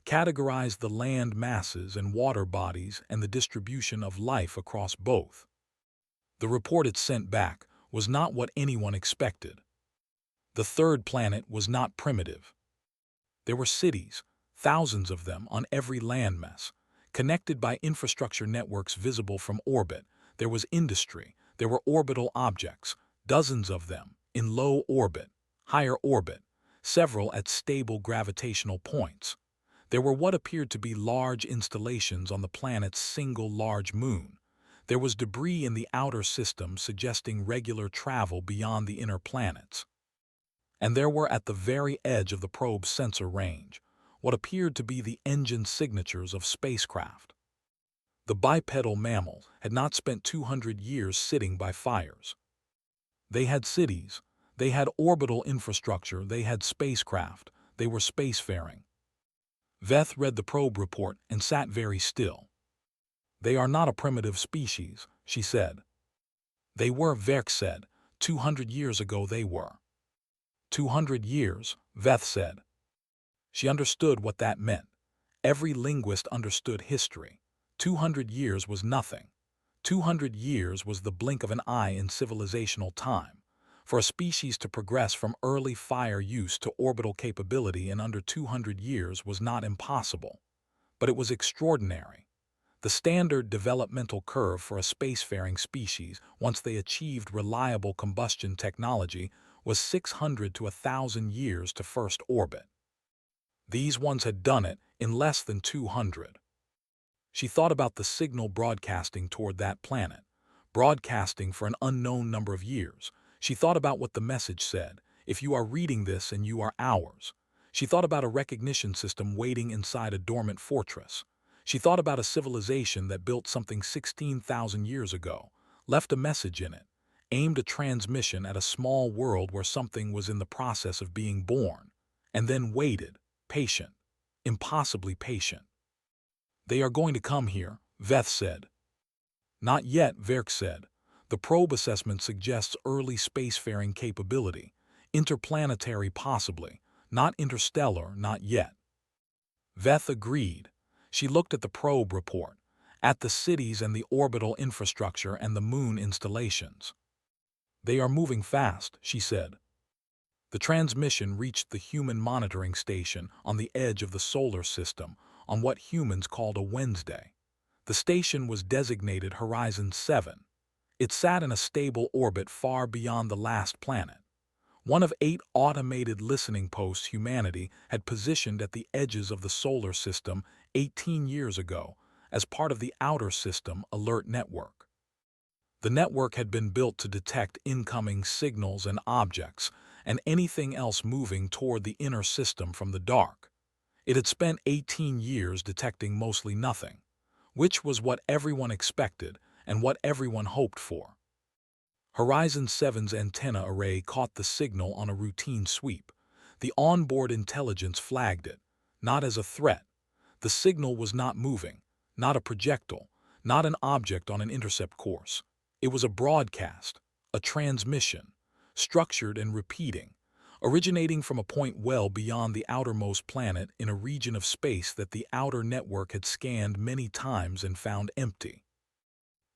categorized the land masses and water bodies and the distribution of life across both. The report it sent back was not what anyone expected. The third planet was not primitive. There were cities, thousands of them on every landmass, connected by infrastructure networks visible from orbit. There was industry, there were orbital objects, dozens of them, in low orbit, higher orbit, several at stable gravitational points. There were what appeared to be large installations on the planet's single large moon. There was debris in the outer system suggesting regular travel beyond the inner planets. And there were at the very edge of the probe's sensor range, what appeared to be the engine signatures of spacecraft. The bipedal mammals had not spent 200 years sitting by fires. They had cities, they had orbital infrastructure, they had spacecraft, they were spacefaring. Veth read the probe report and sat very still. They are not a primitive species, she said. They were, Verk said. 200 years ago they were. 200 years, Veth said. She understood what that meant. Every linguist understood history. 200 years was nothing. 200 years was the blink of an eye in civilizational time. For a species to progress from early fire use to orbital capability in under 200 years was not impossible. But it was extraordinary. The standard developmental curve for a spacefaring species, once they achieved reliable combustion technology, was 600 to 1,000 years to first orbit. These ones had done it in less than 200. She thought about the signal broadcasting toward that planet, broadcasting for an unknown number of years. She thought about what the message said, if you are reading this and you are ours. She thought about a recognition system waiting inside a dormant fortress. She thought about a civilization that built something 16,000 years ago, left a message in it, aimed a transmission at a small world where something was in the process of being born, and then waited, patient, impossibly patient. They are going to come here, Veth said. Not yet, Verk said. The probe assessment suggests early spacefaring capability, interplanetary possibly, not interstellar, not yet. Veth agreed. She looked at the probe report, at the cities and the orbital infrastructure and the moon installations. They are moving fast, she said. The transmission reached the human monitoring station on the edge of the solar system on what humans called a Wednesday. The station was designated Horizon 7. It sat in a stable orbit far beyond the last planet. One of 8 automated listening posts humanity had positioned at the edges of the solar system 18 years ago as part of the Outer System Alert Network. The network had been built to detect incoming signals and objects and anything else moving toward the inner system from the dark. It had spent 18 years detecting mostly nothing, which was what everyone expected and what everyone hoped for. Horizon 7's antenna array caught the signal on a routine sweep. The onboard intelligence flagged it, not as a threat. The signal was not moving, not a projectile, not an object on an intercept course. It was a broadcast, a transmission, structured and repeating, originating from a point well beyond the outermost planet in a region of space that the outer network had scanned many times and found empty.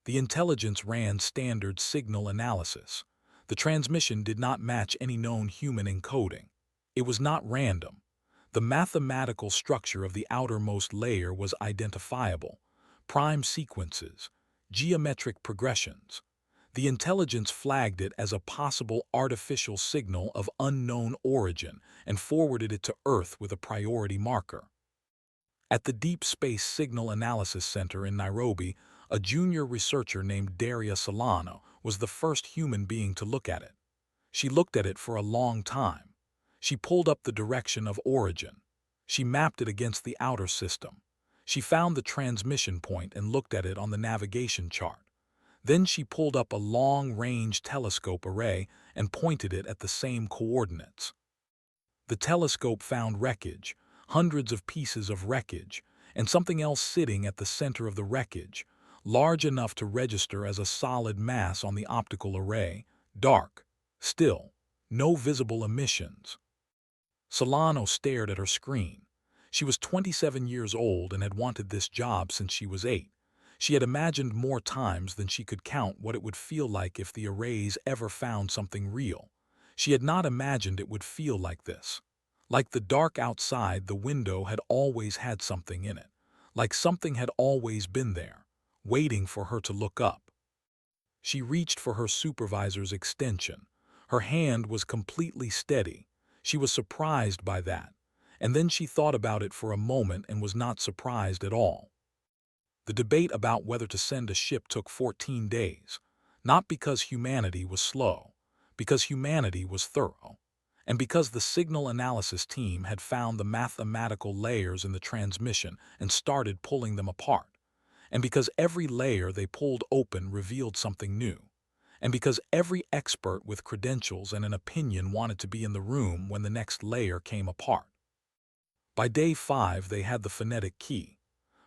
The intelligence ran standard signal analysis. The transmission did not match any known human encoding. It was not random. The mathematical structure of the outermost layer was identifiable. Prime sequences, geometric progressions. The intelligence flagged it as a possible artificial signal of unknown origin and forwarded it to Earth with a priority marker. At the Deep Space Signal Analysis Center in Nairobi, a junior researcher named Daria Solano was the first human being to look at it. She looked at it for a long time. She pulled up the direction of origin. She mapped it against the outer system. She found the transmission point and looked at it on the navigation chart. Then she pulled up a long-range telescope array and pointed it at the same coordinates. The telescope found wreckage, hundreds of pieces of wreckage, and something else sitting at the center of the wreckage, large enough to register as a solid mass on the optical array, dark, still, no visible emissions. Solano stared at her screen. She was 27 years old and had wanted this job since she was 8. She had imagined more times than she could count what it would feel like if the arrays ever found something real. She had not imagined it would feel like this. Like the dark outside, the window had always had something in it. Like something had always been there, waiting for her to look up. She reached for her supervisor's extension. Her hand was completely steady. She was surprised by that. And then she thought about it for a moment and was not surprised at all. The debate about whether to send a ship took 14 days, not because humanity was slow, because humanity was thorough, and because the signal analysis team had found the mathematical layers in the transmission and started pulling them apart, and because every layer they pulled open revealed something new, and because every expert with credentials and an opinion wanted to be in the room when the next layer came apart. By day 5, they had the phonetic key.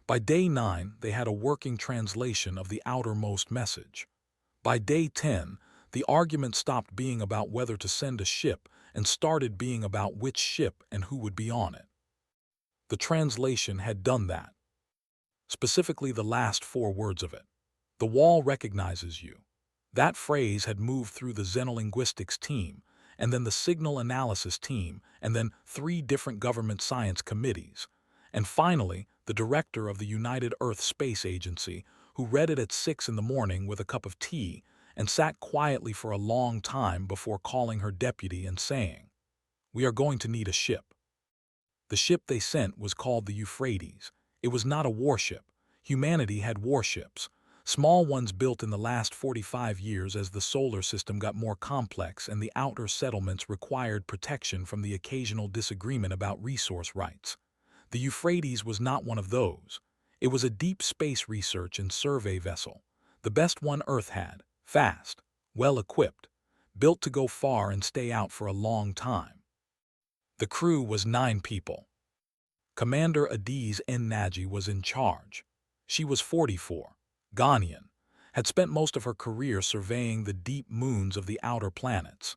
By day 9, they had a working translation of the outermost message. By day 10, the argument stopped being about whether to send a ship and started being about which ship and who would be on it. The translation had done that. Specifically the last 4 words of it. The wall recognizes you. That phrase had moved through the xenolinguistics team, and then the signal analysis team, and then 3 different government science committees, and finally the director of the United Earth Space Agency, who read it at 6 in the morning with a cup of tea and sat quietly for a long time before calling her deputy and saying, "We are going to need a ship." The ship they sent was called the Euphrates. It was not a warship. Humanity had warships, small ones built in the last 45 years as the solar system got more complex and the outer settlements required protection from the occasional disagreement about resource rights. The Euphrates was not one of those. It was a deep space research and survey vessel, the best one Earth had, fast, well-equipped, built to go far and stay out for a long time. The crew was 9 people. Commander Adiz Naji was in charge. She was 44, Ghanaian, had spent most of her career surveying the deep moons of the outer planets.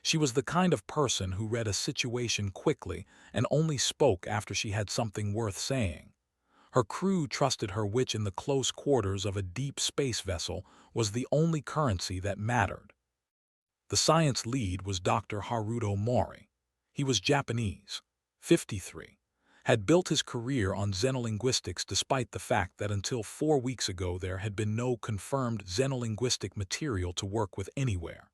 She was the kind of person who read a situation quickly and only spoke after she had something worth saying. Her crew trusted her, which in the close quarters of a deep space vessel was the only currency that mattered. The science lead was Dr. Haruto Mori. He was Japanese, 53, had built his career on xenolinguistics despite the fact that until 4 weeks ago there had been no confirmed xenolinguistic material to work with anywhere.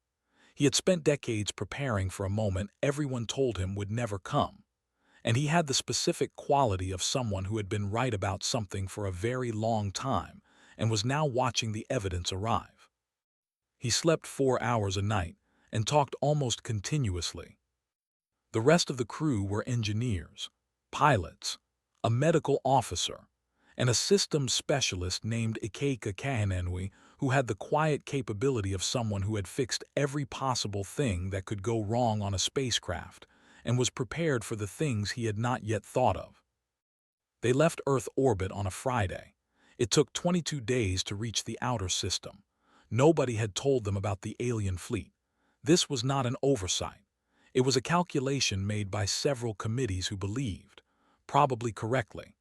He had spent decades preparing for a moment everyone told him would never come, and he had the specific quality of someone who had been right about something for a very long time and was now watching the evidence arrive. He slept 4 hours a night and talked almost continuously. The rest of the crew were engineers, pilots, a medical officer, and a systems specialist named Ikeika Kahinenwi, who had the quiet capability of someone who had fixed every possible thing that could go wrong on a spacecraft and was prepared for the things he had not yet thought of. They left Earth orbit on a Friday. It took 22 days to reach the outer system. Nobody had told them about the alien fleet. This was not an oversight. It was a calculation made by several committees who believed, probably correctly,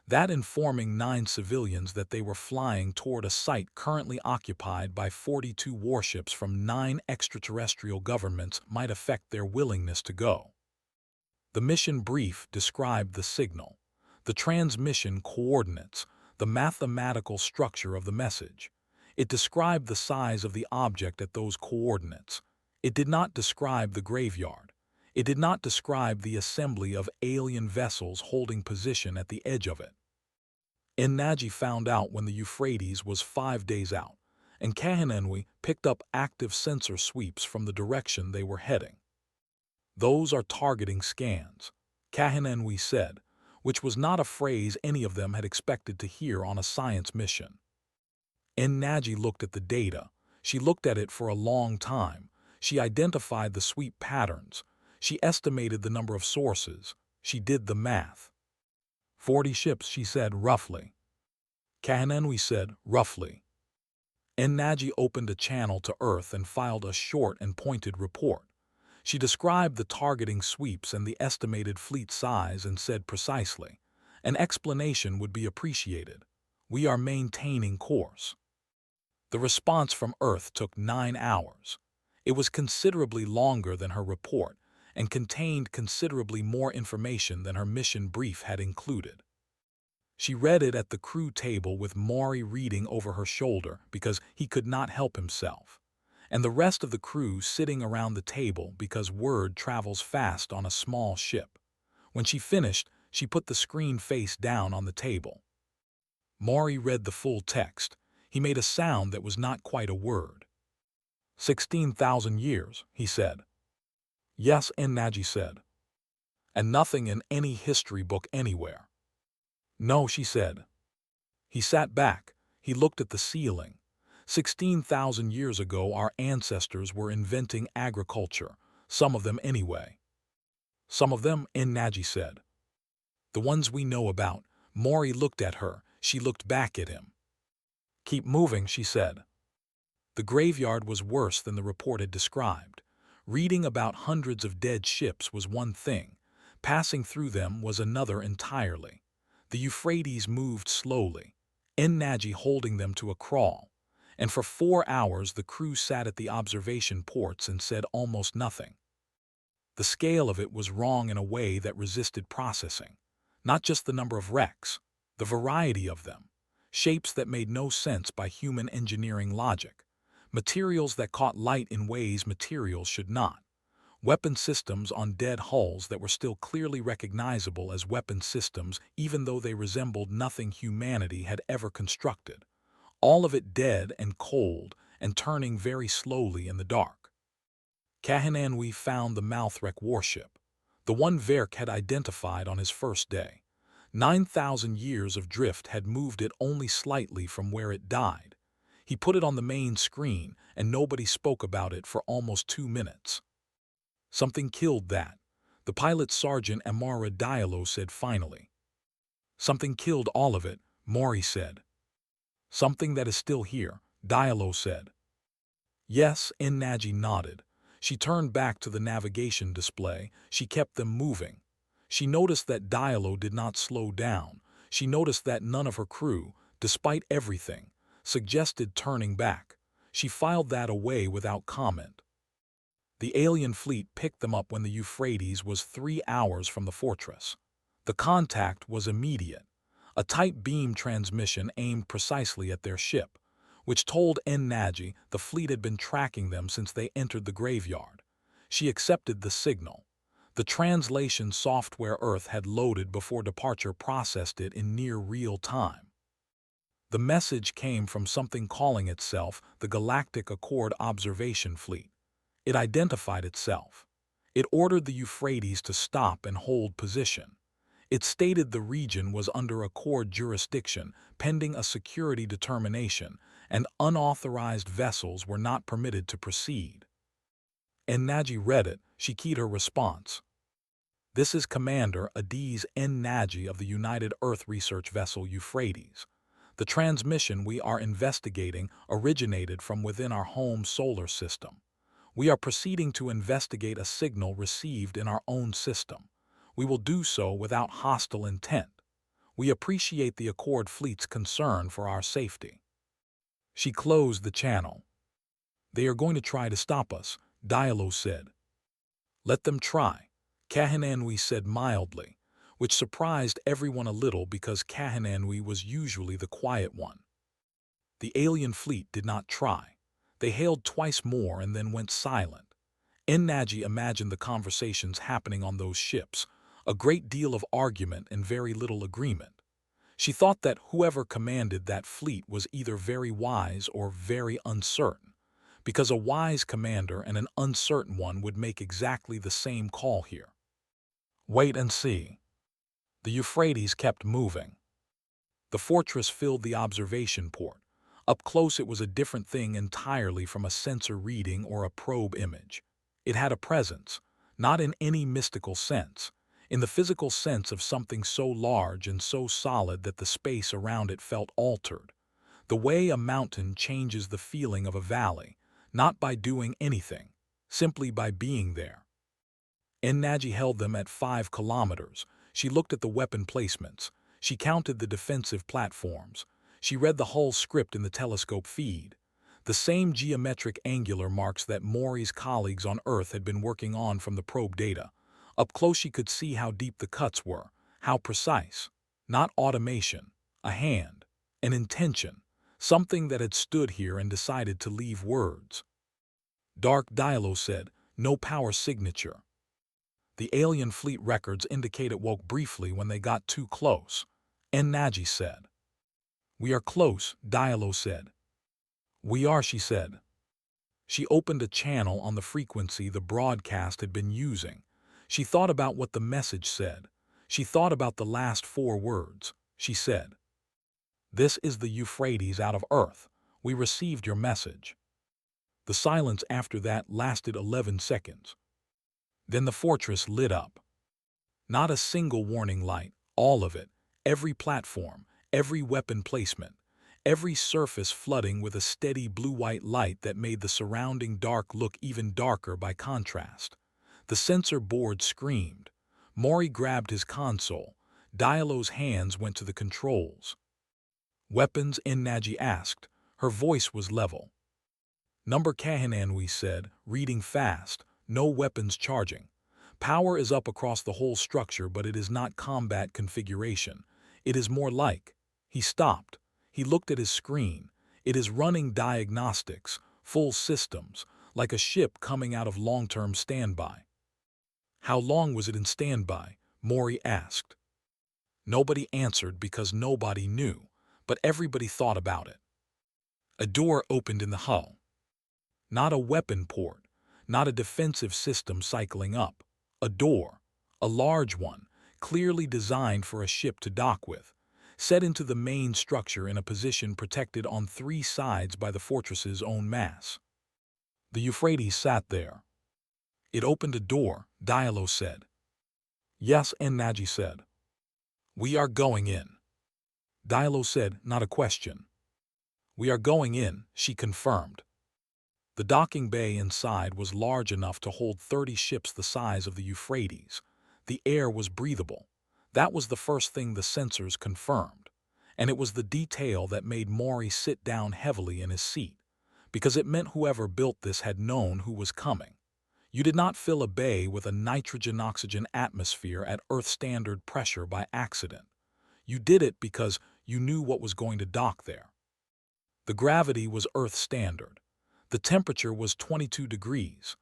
that informing 9 civilians that they were flying toward a site currently occupied by 42 warships from 9 extraterrestrial governments might affect their willingness to go. The mission brief described the signal, the transmission coordinates, the mathematical structure of the message. It described the size of the object at those coordinates. It did not describe the graveyard. It did not describe the assembly of alien vessels holding position at the edge of it. Naji found out when the Euphrates was 5 days out, and Kahinenwi picked up active sensor sweeps from the direction they were heading. "Those are targeting scans," Kahinenwi said, which was not a phrase any of them had expected to hear on a science mission. Naji looked at the data. She looked at it for a long time. She identified the sweep patterns. She estimated the number of sources. She did the math. "40 ships," she said roughly. Kahanenwi said roughly. Ennaji opened a channel to Earth and filed a short and pointed report. She described the targeting sweeps and the estimated fleet size and said precisely, "An explanation would be appreciated. We are maintaining course." The response from Earth took 9 hours. It was considerably longer than her report and contained considerably more information than her mission brief had included. She read it at the crew table with Maury reading over her shoulder because he could not help himself, and the rest of the crew sitting around the table because word travels fast on a small ship. When she finished, she put the screen face down on the table. Maury read the full text. He made a sound that was not quite a word. 16,000 years, he said. Yes, Ennaji said. And nothing in any history book anywhere. No, she said. He sat back. He looked at the ceiling. 16,000 years ago, our ancestors were inventing agriculture, some of them anyway. Some of them, Ennaji said. The ones we know about. Maury looked at her. She looked back at him. Keep moving, she said. The graveyard was worse than the report had described. Reading about hundreds of dead ships was one thing. Passing through them was another entirely. The Euphrates moved slowly, Ennaji holding them to a crawl, and for 4 hours the crew sat at the observation ports and said almost nothing. The scale of it was wrong in a way that resisted processing. Not just the number of wrecks, the variety of them, shapes that made no sense by human engineering logic, materials that caught light in ways materials should not, weapon systems on dead hulls that were still clearly recognizable as weapon systems even though they resembled nothing humanity had ever constructed, all of it dead and cold and turning very slowly in the dark. Kahanenwi found the Malthrek warship, the one Verk had identified on his first day. 9,000 years of drift had moved it only slightly from where it died. He put it on the main screen, and nobody spoke about it for almost 2 minutes. Something killed that, the pilot sergeant Amara Diallo said finally. Something killed all of it, Maury said. Something that is still here, Diallo said. Yes, Ennaji nodded. She turned back to the navigation display. She kept them moving. She noticed that Diallo did not slow down. She noticed that none of her crew, despite everything, suggested turning back. She filed that away without comment. The alien fleet picked them up when the Euphrates was 3 hours from the fortress. The contact was immediate. A tight beam transmission aimed precisely at their ship, which told Ennaji the fleet had been tracking them since they entered the graveyard. She accepted the signal. The translation software Earth had loaded before departure processed it in near real time. The message came from something calling itself the Galactic Accord Observation Fleet. It identified itself. It ordered the Euphrates to stop and hold position. It stated the region was under Accord jurisdiction pending a security determination, and unauthorized vessels were not permitted to proceed. Ennaji read it. She keyed her response. This is Commander Adiz Ennaji of the United Earth Research Vessel Euphrates. The transmission we are investigating originated from within our home solar system. We are proceeding to investigate a signal received in our own system. We will do so without hostile intent. We appreciate the Accord Fleet's concern for our safety. She closed the channel. They are going to try to stop us, Diallo said. Let them try, Kahanenwi said mildly, which surprised everyone a little because Kahanenwi was usually the quiet one. The alien fleet did not try. They hailed twice more and then went silent. Ennaji imagined the conversations happening on those ships, a great deal of argument and very little agreement. She thought that whoever commanded that fleet was either very wise or very uncertain, because a wise commander and an uncertain one would make exactly the same call here. Wait and see. The Euphrates kept moving. The fortress filled the observation port. Up close it was a different thing entirely from a sensor reading or a probe image. It had a presence, not in any mystical sense. in the physical sense of something so large and so solid that the space around it felt altered, the way a mountain changes the feeling of a valley, not by doing anything, simply by being there. Ennaji held them at 5 kilometers. She looked at the weapon placements. She counted the defensive platforms. She read the hull script in the telescope feed. The same geometric angular marks that Maury's colleagues on Earth had been working on from the probe data. Up close she could see how deep the cuts were, how precise. Not automation, a hand, an intention, something that had stood here and decided to leave words. Dark Dialo said, "No power signature." The alien fleet records indicate it woke briefly when they got too close. Ennaji said. "We are close," Dialo said. "We are," she said. She opened a channel on the frequency the broadcast had been using. She thought about what the message said. She thought about the last 4 words. She said, "This is the Euphrates out of Earth. We received your message." The silence after that lasted 11 seconds. Then the fortress lit up. Not a single warning light, all of it, every platform, every weapon placement, every surface flooding with a steady blue-white light that made the surrounding dark look even darker by contrast. The sensor board screamed. Maury grabbed his console. Dialo's hands went to the controls. "Weapons?" Ennaji asked. Her voice was level. "Number Kahananui," said, reading fast. "No weapons charging. Power is up across the whole structure, but it is not combat configuration. It is more like..." He stopped. He looked at his screen. "It is running diagnostics, full systems, like a ship coming out of long-term standby." "How long was it in standby?" Maury asked. Nobody answered because nobody knew, but everybody thought about it. A door opened in the hull. Not a weapon port, not a defensive system cycling up. A door, a large one, clearly designed for a ship to dock with, set into the main structure in a position protected on 3 sides by the fortress's own mass. The Euphrates sat there. "It opened a door," Dialo said. "Yes," Ennaji said. "We are going in." Dialo said, not a question. "We are going in," she confirmed. The docking bay inside was large enough to hold 30 ships the size of the Euphrates. The air was breathable. That was the first thing the sensors confirmed. And it was the detail that made Maury sit down heavily in his seat, because it meant whoever built this had known who was coming. You did not fill a bay with a nitrogen-oxygen atmosphere at Earth-standard pressure by accident. You did it because you knew what was going to dock there. The gravity was Earth-standard. The temperature was 22 degrees.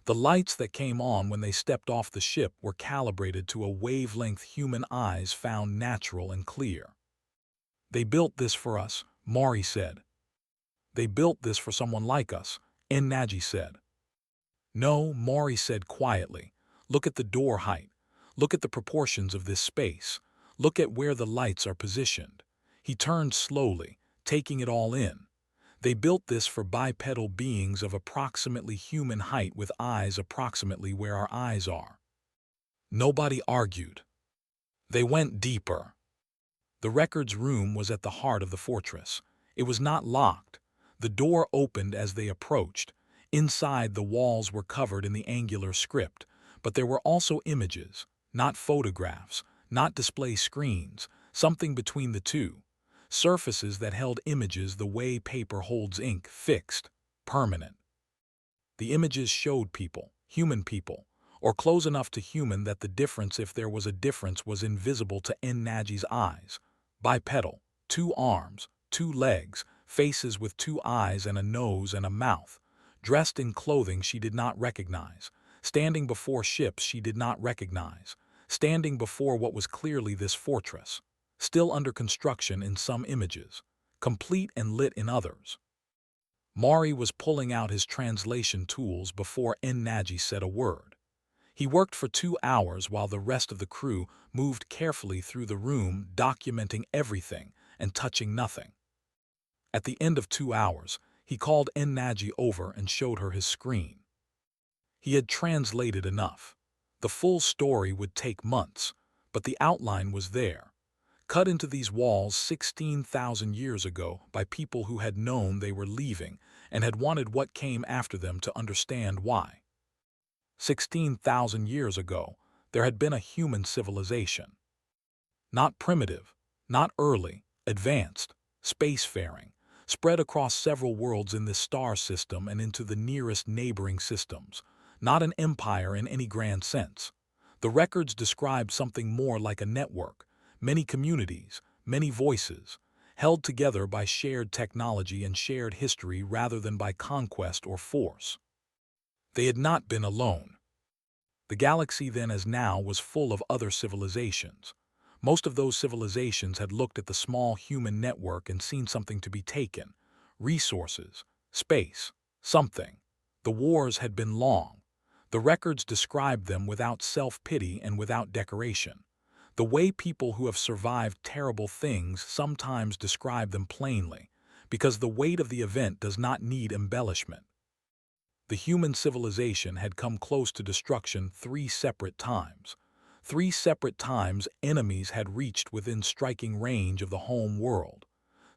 The lights that came on when they stepped off the ship were calibrated to a wavelength human eyes found natural and clear. "They built this for us," Maury said. "They built this for someone like us," Ennaji said. "No," Maury said quietly. "Look at the door height. Look at the proportions of this space. Look at where the lights are positioned." He turned slowly, taking it all in. "They built this for bipedal beings of approximately human height with eyes approximately where our eyes are." Nobody argued. They went deeper. The records room was at the heart of the fortress. It was not locked. The door opened as they approached. Inside, the walls were covered in the angular script, but there were also images, not photographs, not display screens, something between the two. Surfaces that held images the way paper holds ink, fixed, permanent. The images showed people, human people, or close enough to human that the difference, if there was a difference, was invisible to Ennaji's eyes. Bipedal, 2 arms, 2 legs, faces with 2 eyes and a nose and a mouth, dressed in clothing she did not recognize, standing before ships she did not recognize, standing before what was clearly this fortress. Still under construction in some images, complete and lit in others. Maury was pulling out his translation tools before Ennaji said a word. He worked for 2 hours while the rest of the crew moved carefully through the room, documenting everything and touching nothing. At the end of 2 hours, he called Ennaji over and showed her his screen. He had translated enough. The full story would take months, but the outline was there, cut into these walls 16,000 years ago by people who had known they were leaving and had wanted what came after them to understand why. 16,000 years ago, there had been a human civilization. Not primitive, not early, advanced, spacefaring, spread across several worlds in this star system and into the nearest neighboring systems. Not an empire in any grand sense. The records describe something more like a network, many communities, many voices, held together by shared technology and shared history rather than by conquest or force. They had not been alone. The galaxy then as now was full of other civilizations. Most of those civilizations had looked at the small human network and seen something to be taken. Resources, space, something. The wars had been long. The records described them without self-pity and without decoration. The way people who have survived terrible things sometimes describe them plainly, because the weight of the event does not need embellishment. The human civilization had come close to destruction 3 separate times. 3 separate times enemies had reached within striking range of the home world.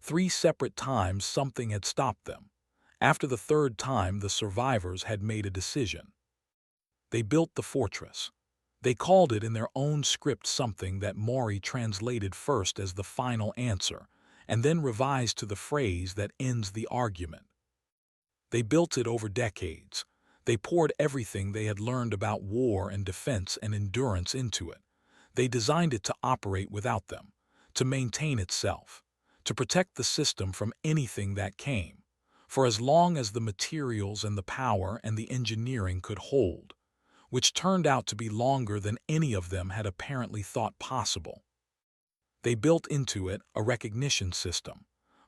3 separate times something had stopped them. After the 3rd time, the survivors had made a decision. They built the fortress. They called it in their own script something that Maury translated first as the final answer, and then revised to the phrase that ends the argument. They built it over decades. They poured everything they had learned about war and defense and endurance into it. They designed it to operate without them, to maintain itself, to protect the system from anything that came, for as long as the materials and the power and the engineering could hold, which turned out to be longer than any of them had apparently thought possible. They built into it a recognition system,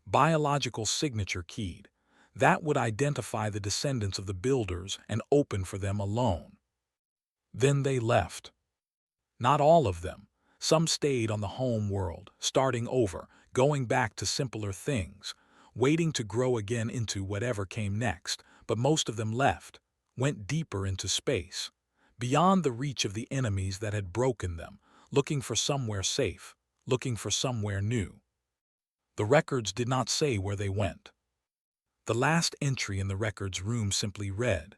biological signature keyed, that would identify the descendants of the builders and open for them alone. Then they left. Not all of them. Some stayed on the home world, starting over, going back to simpler things, waiting to grow again into whatever came next, but most of them left, went deeper into space, beyond the reach of the enemies that had broken them, looking for somewhere safe, looking for somewhere new. The records did not say where they went. The last entry in the records room simply read,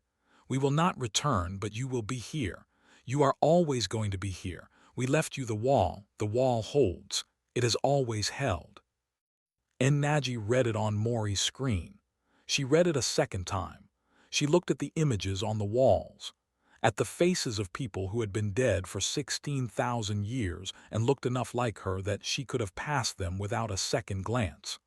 "We will not return, but you will be here. You are always going to be here. We left you the wall holds. It has always held." Naji read it on Maury's screen. She read it a second time. She looked at the images on the walls, at the faces of people who had been dead for 16,000 years and looked enough like her that she could have passed them without a second glance.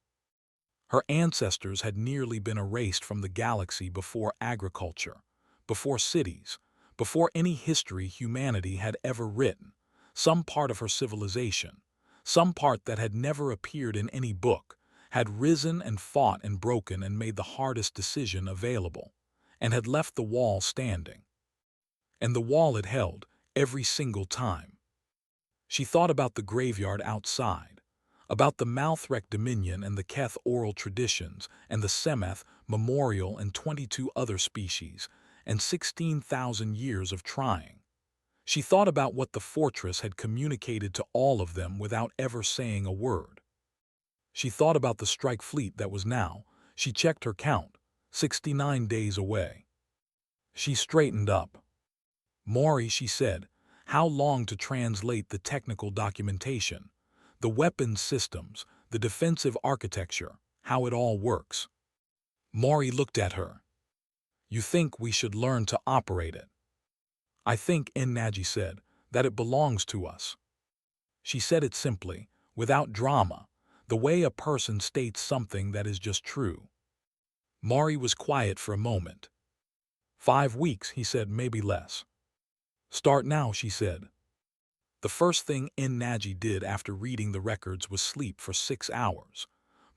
Her ancestors had nearly been erased from the galaxy before agriculture, before cities, before any history humanity had ever written. Some part of her civilization, some part that had never appeared in any book, had risen and fought and broken and made the hardest decision available, and had left the wall standing. And the wall had held every single time. She thought about the graveyard outside, about the Malthrek Dominion and the Keth oral traditions and the Semeth memorial and 22 other species and 16,000 years of trying. She thought about what the fortress had communicated to all of them without ever saying a word. She thought about the strike fleet that was now, she checked her count, 69 days away. She straightened up. "Maury," she said, "how long to translate the technical documentation? The weapons systems, the defensive architecture, how it all works." Maury looked at her. "You think we should learn to operate it?" "I think," Naji said, "that it belongs to us." She said it simply, without drama, the way a person states something that is just true. Maury was quiet for a moment. 5 weeks, he said, maybe less. "Start now," she said. The first thing Naji did after reading the records was sleep for 6 hours.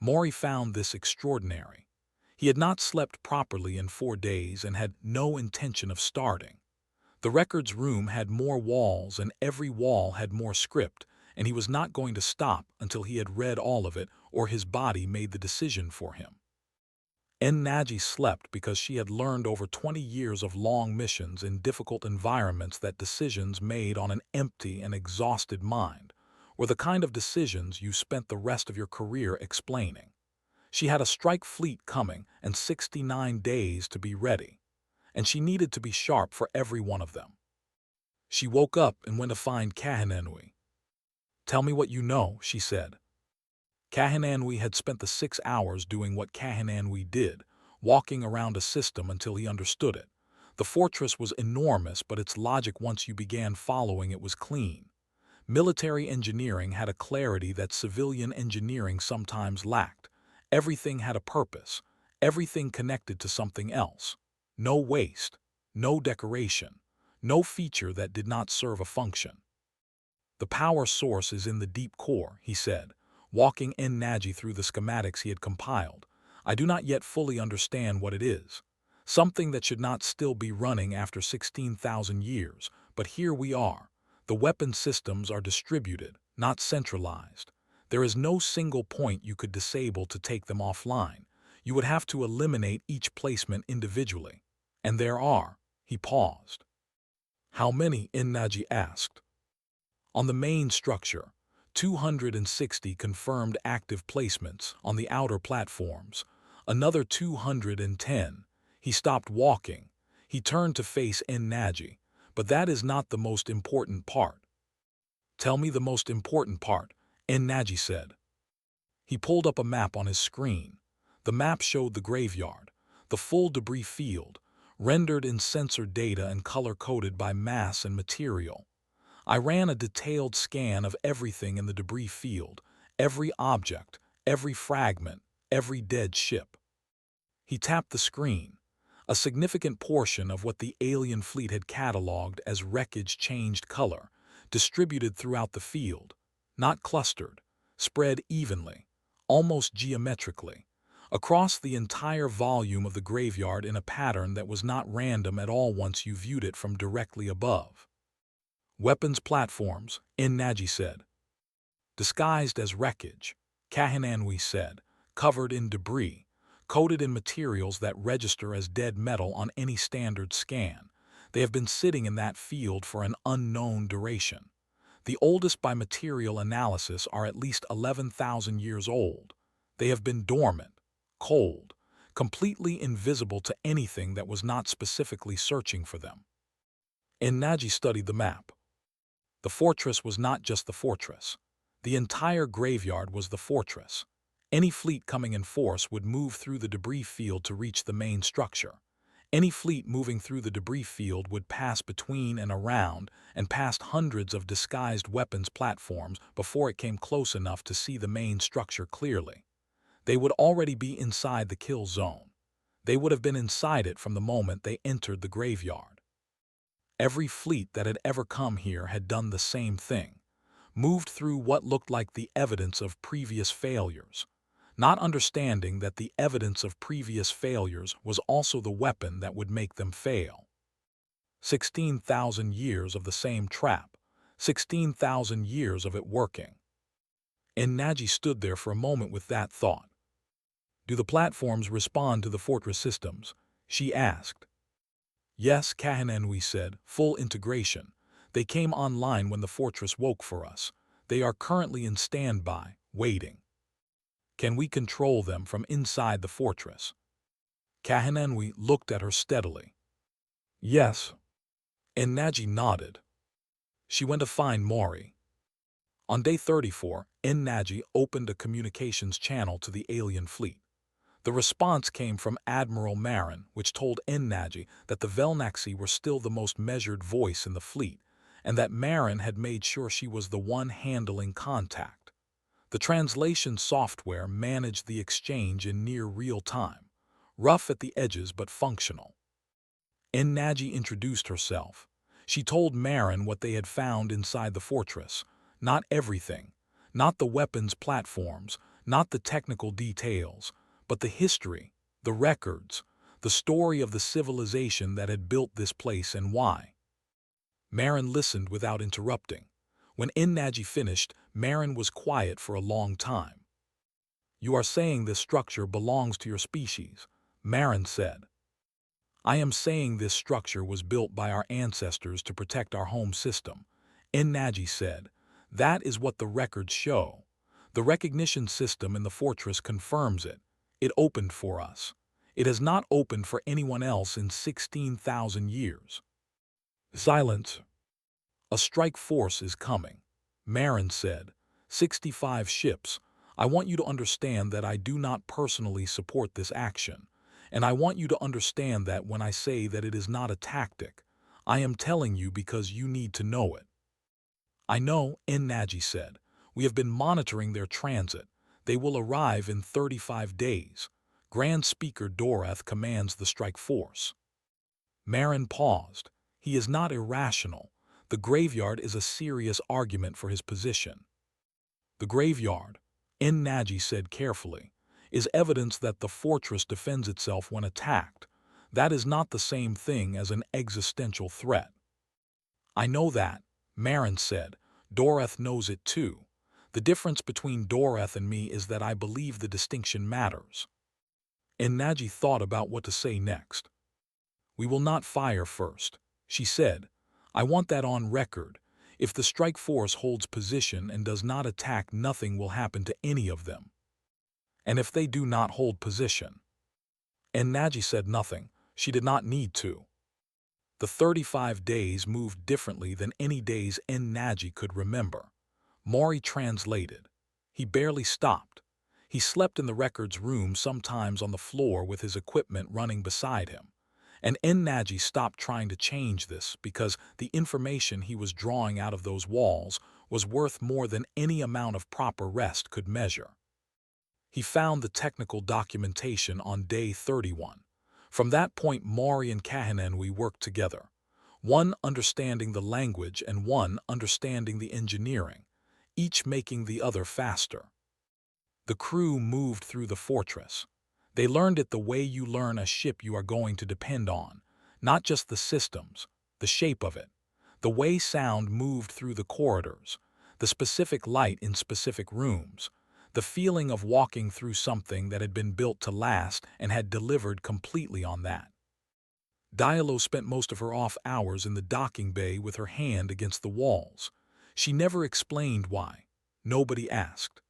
Maury found this extraordinary. He had not slept properly in 4 days and had no intention of starting. The records room had more walls and every wall had more script, and he was not going to stop until he had read all of it or his body made the decision for him. Naji slept because she had learned over 20 years of long missions in difficult environments that decisions made on an empty and exhausted mind were the kind of decisions you spent the rest of your career explaining. She had a strike fleet coming and 69 days to be ready, and she needed to be sharp for every one of them. She woke up and went to find Kahinenui. "Tell me what you know," she said. Kahinenui had spent the 6 hours doing what Kahinenui did, walking around a system until he understood it. The fortress was enormous, but its logic once you began following it was clean. Military engineering had a clarity that civilian engineering sometimes lacked. Everything had a purpose, everything connected to something else. No waste, no decoration, no feature that did not serve a function. "The power source is in the deep core," he said, walking Naji through the schematics he had compiled. "I do not yet fully understand what it is. Something that should not still be running after 16,000 years, but here we are. The weapon systems are distributed, not centralized. There is no single point you could disable to take them offline. You would have to eliminate each placement individually. And there are." He paused. "How many?" Naji asked. "On the main structure, 260 confirmed active placements on the outer platforms. Another 210. He stopped walking. He turned to face Naji. "But that is not the most important part." "Tell me the most important part," Naji said. He pulled up a map on his screen. The map showed the graveyard, the full debris field, rendered in sensor data and color-coded by mass and material. "I ran a detailed scan of everything in the debris field, every object, every fragment, every dead ship." He tapped the screen. A significant portion of what the alien fleet had cataloged as wreckage changed color, distributed throughout the field, not clustered, spread evenly, almost geometrically, across the entire volume of the graveyard in a pattern that was not random at all once you viewed it from directly above. "Weapons platforms," Naji said. "Disguised as wreckage," Kahinenui said, "covered in debris, coated in materials that register as dead metal on any standard scan. They have been sitting in that field for an unknown duration. The oldest by material analysis are at least 11,000 years old. They have been dormant, cold, completely invisible to anything that was not specifically searching for them." Naji studied the map. The fortress was not just the fortress. The entire graveyard was the fortress. Any fleet coming in force would move through the debris field to reach the main structure. Any fleet moving through the debris field would pass between and around and past hundreds of disguised weapons platforms before it came close enough to see the main structure clearly. They would already be inside the kill zone. They would have been inside it from the moment they entered the graveyard. Every fleet that had ever come here had done the same thing, moved through what looked like the evidence of previous failures, not understanding that the evidence of previous failures was also the weapon that would make them fail. 16,000 years of the same trap, 16,000 years of it working. Naji stood there for a moment with that thought. "Do the platforms respond to the fortress systems?" she asked. "Yes," Kahinenui said, "full integration. They came online when the fortress woke for us. They are currently in standby, waiting." "Can we control them from inside the fortress?" Kahinenui looked at her steadily. "Yes." Naji nodded. She went to find Mori. On day 34, Naji opened a communications channel to the alien fleet. The response came from Admiral Marin, which told Naji that the Velnaxi were still the most measured voice in the fleet, and that Marin had made sure she was the one handling contact. The translation software managed the exchange in near real time, rough at the edges but functional. Naji introduced herself. She told Marin what they had found inside the fortress. Not everything, not the weapons platforms, not the technical details, but the history, the records, the story of the civilization that had built this place and why. Marin listened without interrupting. When Naji finished, Marin was quiet for a long time. "You are saying this structure belongs to your species, Marin said. I am saying this structure was built by our ancestors to protect our home system. Ennaji said. That is what the records show. The recognition system in the fortress confirms it. It opened for us. It has not opened for anyone else in 16,000 years. Silence. A strike force is coming. Marin said. 65 ships. I want you to understand that I do not personally support this action. And I want you to understand that when I say that it is not a tactic, I am telling you because you need to know it. I know, Ennaji said. We have been monitoring their transit. They will arrive in 35 days. Grand Speaker Dorath commands the strike force. Marin paused. He is not irrational. The graveyard is a serious argument for his position. The graveyard, Ennaji said carefully, is evidence that the fortress defends itself when attacked. That is not the same thing as an existential threat. I know that, Marin said. Dorath knows it too. The difference between Dorath and me is that I believe the distinction matters. Ennaji thought about what to say next. We will not fire first, she said. I want that on record. If the strike force holds position and does not attack, nothing will happen to any of them. And if they do not hold position? Ennaji said nothing. She did not need to. The 35 days moved differently than any days Ennaji could remember. Maury translated. He barely stopped. He slept in the records room, sometimes on the floor with his equipment running beside him. And Ennaji stopped trying to change this because the information he was drawing out of those walls was worth more than any amount of proper rest could measure. He found the technical documentation on day 31. From that point, Maury and Kahinenwi worked together, one understanding the language and one understanding the engineering, each making the other faster. The crew moved through the fortress. They learned it the way you learn a ship you are going to depend on, not just the systems, the shape of it, the way sound moved through the corridors, the specific light in specific rooms, the feeling of walking through something that had been built to last and had delivered completely on that. Diallo spent most of her off hours in the docking bay with her hand against the walls. She never explained why. Nobody asked.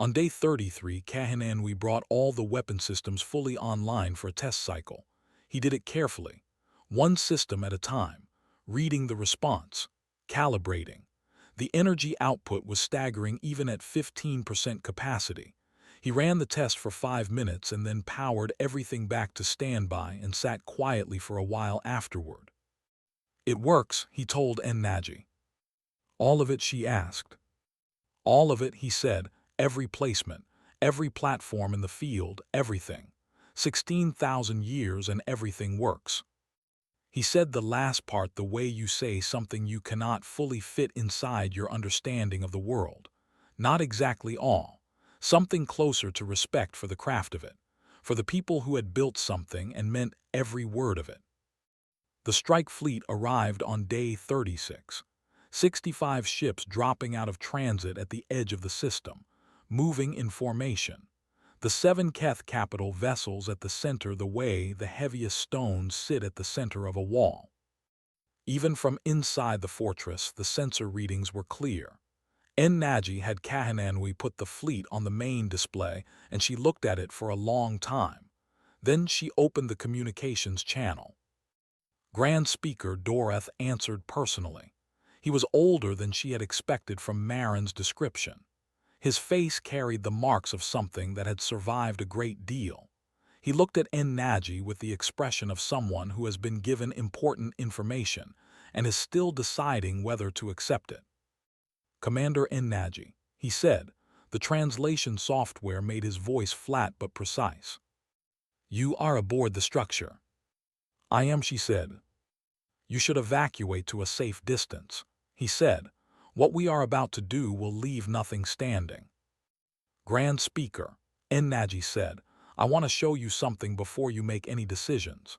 On day 33, Kahinenwi brought all the weapon systems fully online for a test cycle. He did it carefully, one system at a time, reading the response, calibrating. The energy output was staggering even at 15% capacity. He ran the test for 5 minutes and then powered everything back to standby and sat quietly for a while afterward. It works, he told Ennaji. All of it, she asked. All of it, he said. Every placement, every platform in the field, everything. 16,000 years and everything works. He said the last part the way you say something you cannot fully fit inside your understanding of the world. Not exactly all. Something closer to respect for the craft of it, for the people who had built something and meant every word of it. The strike fleet arrived on day 36. 65 ships dropping out of transit at the edge of the system, moving in formation. The 7 Keth capital vessels at the center, the way the heaviest stones sit at the center of a wall. Even from inside the fortress, the sensor readings were clear. Ennaji had Kahinenwi put the fleet on the main display, and she looked at it for a long time. Then she opened the communications channel. Grand Speaker Dorath answered personally. He was older than she had expected from Marin's description. His face carried the marks of something that had survived a great deal. He looked at Ennaji with the expression of someone who has been given important information and is still deciding whether to accept it. Commander Ennaji, he said. The translation software made his voice flat but precise. You are aboard the structure. I am, she said. You should evacuate to a safe distance, he said. What we are about to do will leave nothing standing. Grand Speaker, Ennaji said, I want to show you something before you make any decisions.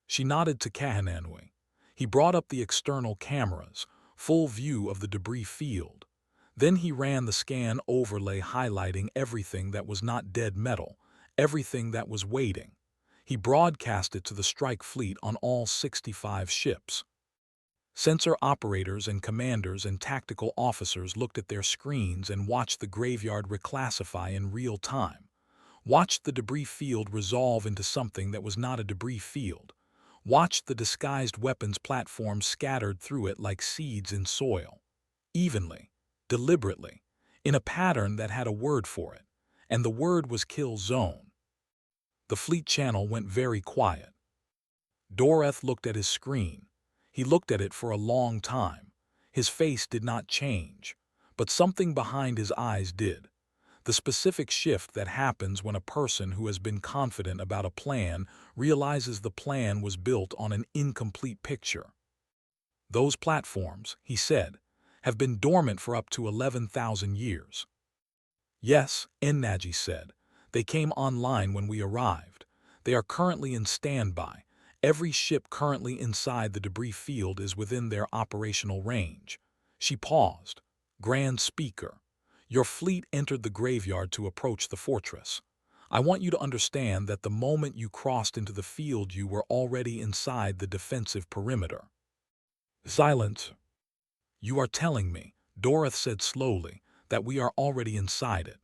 She nodded to Kahinenwi. He brought up the external cameras, full view of the debris field. Then he ran the scan overlay highlighting everything that was not dead metal, everything that was waiting, He broadcast it to the strike fleet on all 65 ships. Sensor operators and commanders and tactical officers looked at their screens and watched the graveyard reclassify in real time, watched the debris field resolve into something that was not a debris field, watched the disguised weapons platforms scattered through it like seeds in soil, evenly, deliberately, in a pattern that had a word for it, and the word was kill zone. The fleet channel went very quiet. Doreth looked at his screen. He looked at it for a long time. His face did not change, but something behind his eyes did. The specific shift that happens when a person who has been confident about a plan realizes the plan was built on an incomplete picture. Those platforms, he said, have been dormant for up to 11,000 years. Yes, Ennaji said. They came online when we arrived. They are currently in standby. Every ship currently inside the debris field is within their operational range. She paused. Grand Speaker, your fleet entered the graveyard to approach the fortress. I want you to understand that the moment you crossed into the field you were already inside the defensive perimeter. Silence. You are telling me, Doreth said slowly, that we are already inside it.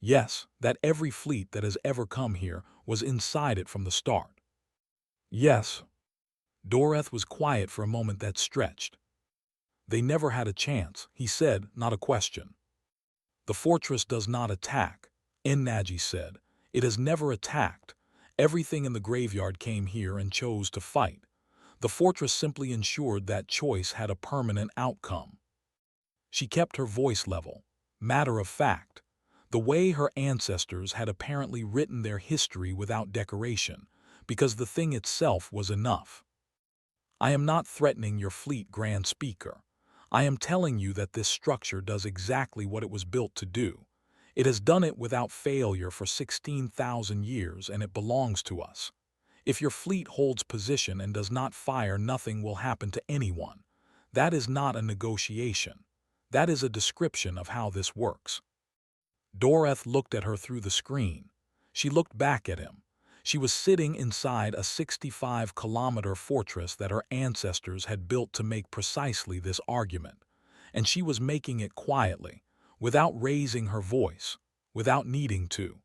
Yes, that every fleet that has ever come here was inside it from the start. Yes. Doreth was quiet for a moment that stretched. They never had a chance, he said, not a question. The fortress does not attack, Ennaji said. It has never attacked. Everything in the graveyard came here and chose to fight. The fortress simply ensured that choice had a permanent outcome. She kept her voice level, matter of fact, the way her ancestors had apparently written their history without decoration, because the thing itself was enough. I am not threatening your fleet, Grand Speaker. I am telling you that this structure does exactly what it was built to do. It has done it without failure for 16,000 years, and it belongs to us. If your fleet holds position and does not fire, nothing will happen to anyone. That is not a negotiation. That is a description of how this works. Doreth looked at her through the screen. She looked back at him. She was sitting inside a 65-kilometer fortress that her ancestors had built to make precisely this argument, and she was making it quietly, without raising her voice, without needing to.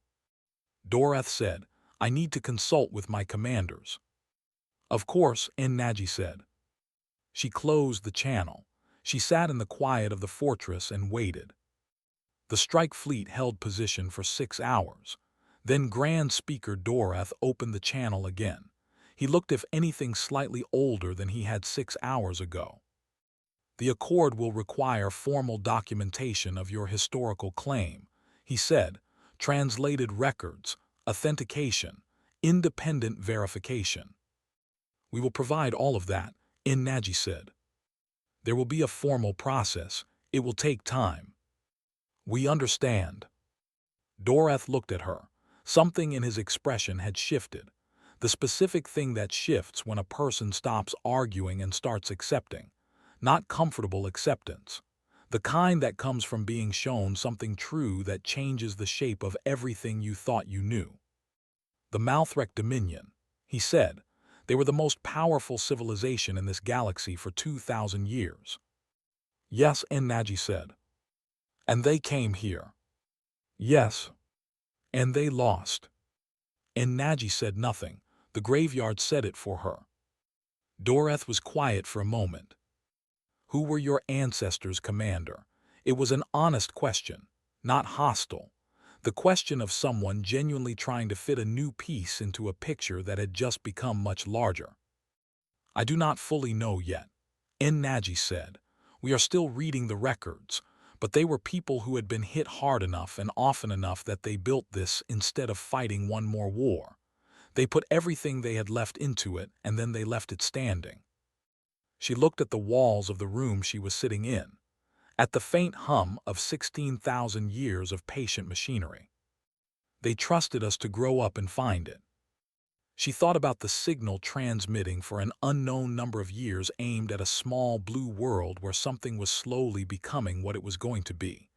Doreth said, I need to consult with my commanders. Of course, Ennaji said. She closed the channel. She sat in the quiet of the fortress and waited. The strike fleet held position for 6 hours. Then Grand Speaker Doreth opened the channel again. He looked if anything slightly older than he had 6 hours ago. The accord will require formal documentation of your historical claim, he said, translated records, authentication, independent verification. We will provide all of that, Ennaji said. There will be a formal process. It will take time. We understand. Doreth looked at her. Something in his expression had shifted. The specific thing that shifts when a person stops arguing and starts accepting. Not comfortable acceptance. The kind that comes from being shown something true that changes the shape of everything you thought you knew. The Malthrek Dominion, he said. They were the most powerful civilization in this galaxy for 2,000 years. Yes, Ennaji said. And they came here. Yes. And they lost. Ennaji said nothing. The graveyard said it for her. Doreth was quiet for a moment. Who were your ancestors, Commander? It was an honest question, not hostile. The question of someone genuinely trying to fit a new piece into a picture that had just become much larger. I do not fully know yet, Ennaji said. We are still reading the records, but they were people who had been hit hard enough and often enough that they built this instead of fighting one more war. They put everything they had left into it, and then they left it standing. She looked at the walls of the room she was sitting in, at the faint hum of 16,000 years of patient machinery. They trusted us to grow up and find it. She thought about the signal transmitting for an unknown number of years aimed at a small blue world where something was slowly becoming what it was going to be.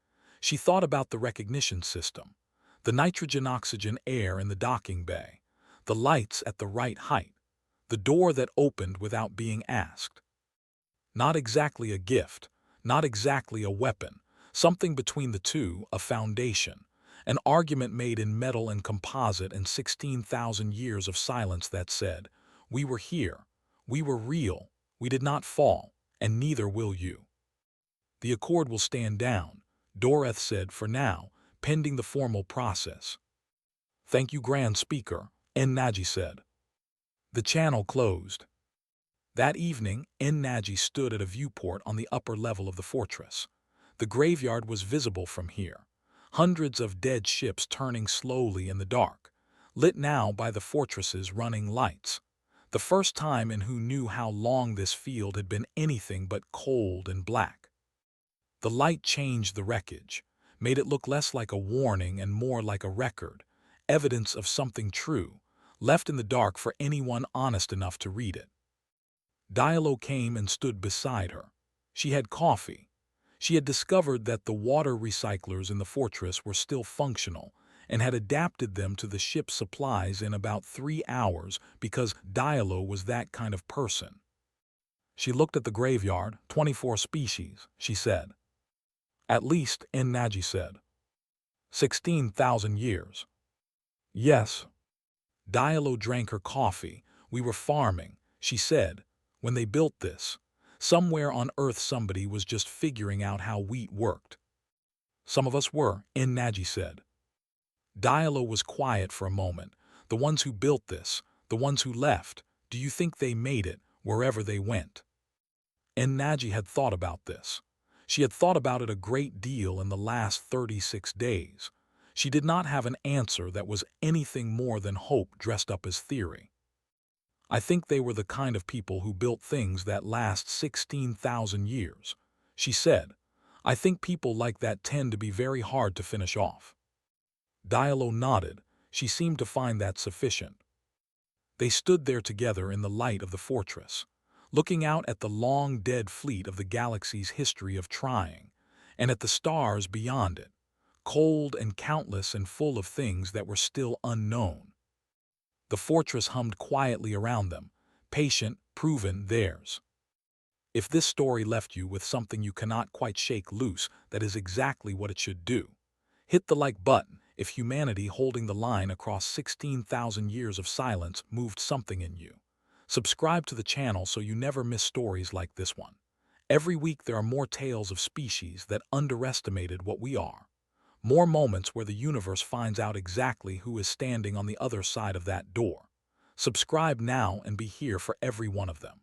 She thought about the recognition system, the nitrogen-oxygen air in the docking bay, the lights at the right height, the door that opened without being asked. Not exactly a gift, not exactly a weapon, something between the two, a foundation, an argument made in metal and composite and 16,000 years of silence that said, "We were here, we were real, we did not fall, and neither will you." "The accord will stand down," Doreth said for now, pending the formal process. "Thank you, Grand Speaker," Naji said. The channel closed. That evening, Naji stood at a viewport on the upper level of the fortress. The graveyard was visible from here, hundreds of dead ships turning slowly in the dark, lit now by the fortress's running lights. The first time in who knew how long this field had been anything but cold and black. The light changed the wreckage, made it look less like a warning and more like a record, evidence of something true, left in the dark for anyone honest enough to read it. Diallo came and stood beside her. She had coffee. She had discovered that the water recyclers in the fortress were still functional and had adapted them to the ship's supplies in about 3 hours because Diallo was that kind of person. She looked at the graveyard. 24 species, she said. At least, Naji said. 16,000 years. Yes. Diallo drank her coffee. We were farming, she said. When they built this, somewhere on Earth somebody was just figuring out how wheat worked. Some of us were, Naji said. Diallo was quiet for a moment. The ones who built this, the ones who left, do you think they made it, wherever they went? Naji had thought about this. She had thought about it a great deal in the last 36 days. She did not have an answer that was anything more than hope dressed up as theory. I think they were the kind of people who built things that last 16,000 years, she said. I think people like that tend to be very hard to finish off. Diallo nodded. She seemed to find that sufficient. They stood there together in the light of the fortress, looking out at the long dead fleet of the galaxy's history of trying, and at the stars beyond it, cold and countless and full of things that were still unknown. The fortress hummed quietly around them, patient, proven, theirs. If this story left you with something you cannot quite shake loose, that is exactly what it should do. Hit the like button if humanity holding the line across 16,000 years of silence moved something in you. Subscribe to the channel so you never miss stories like this one. Every week there are more tales of species that underestimated what we are. More moments where the universe finds out exactly who is standing on the other side of that door. Subscribe now and be here for every one of them.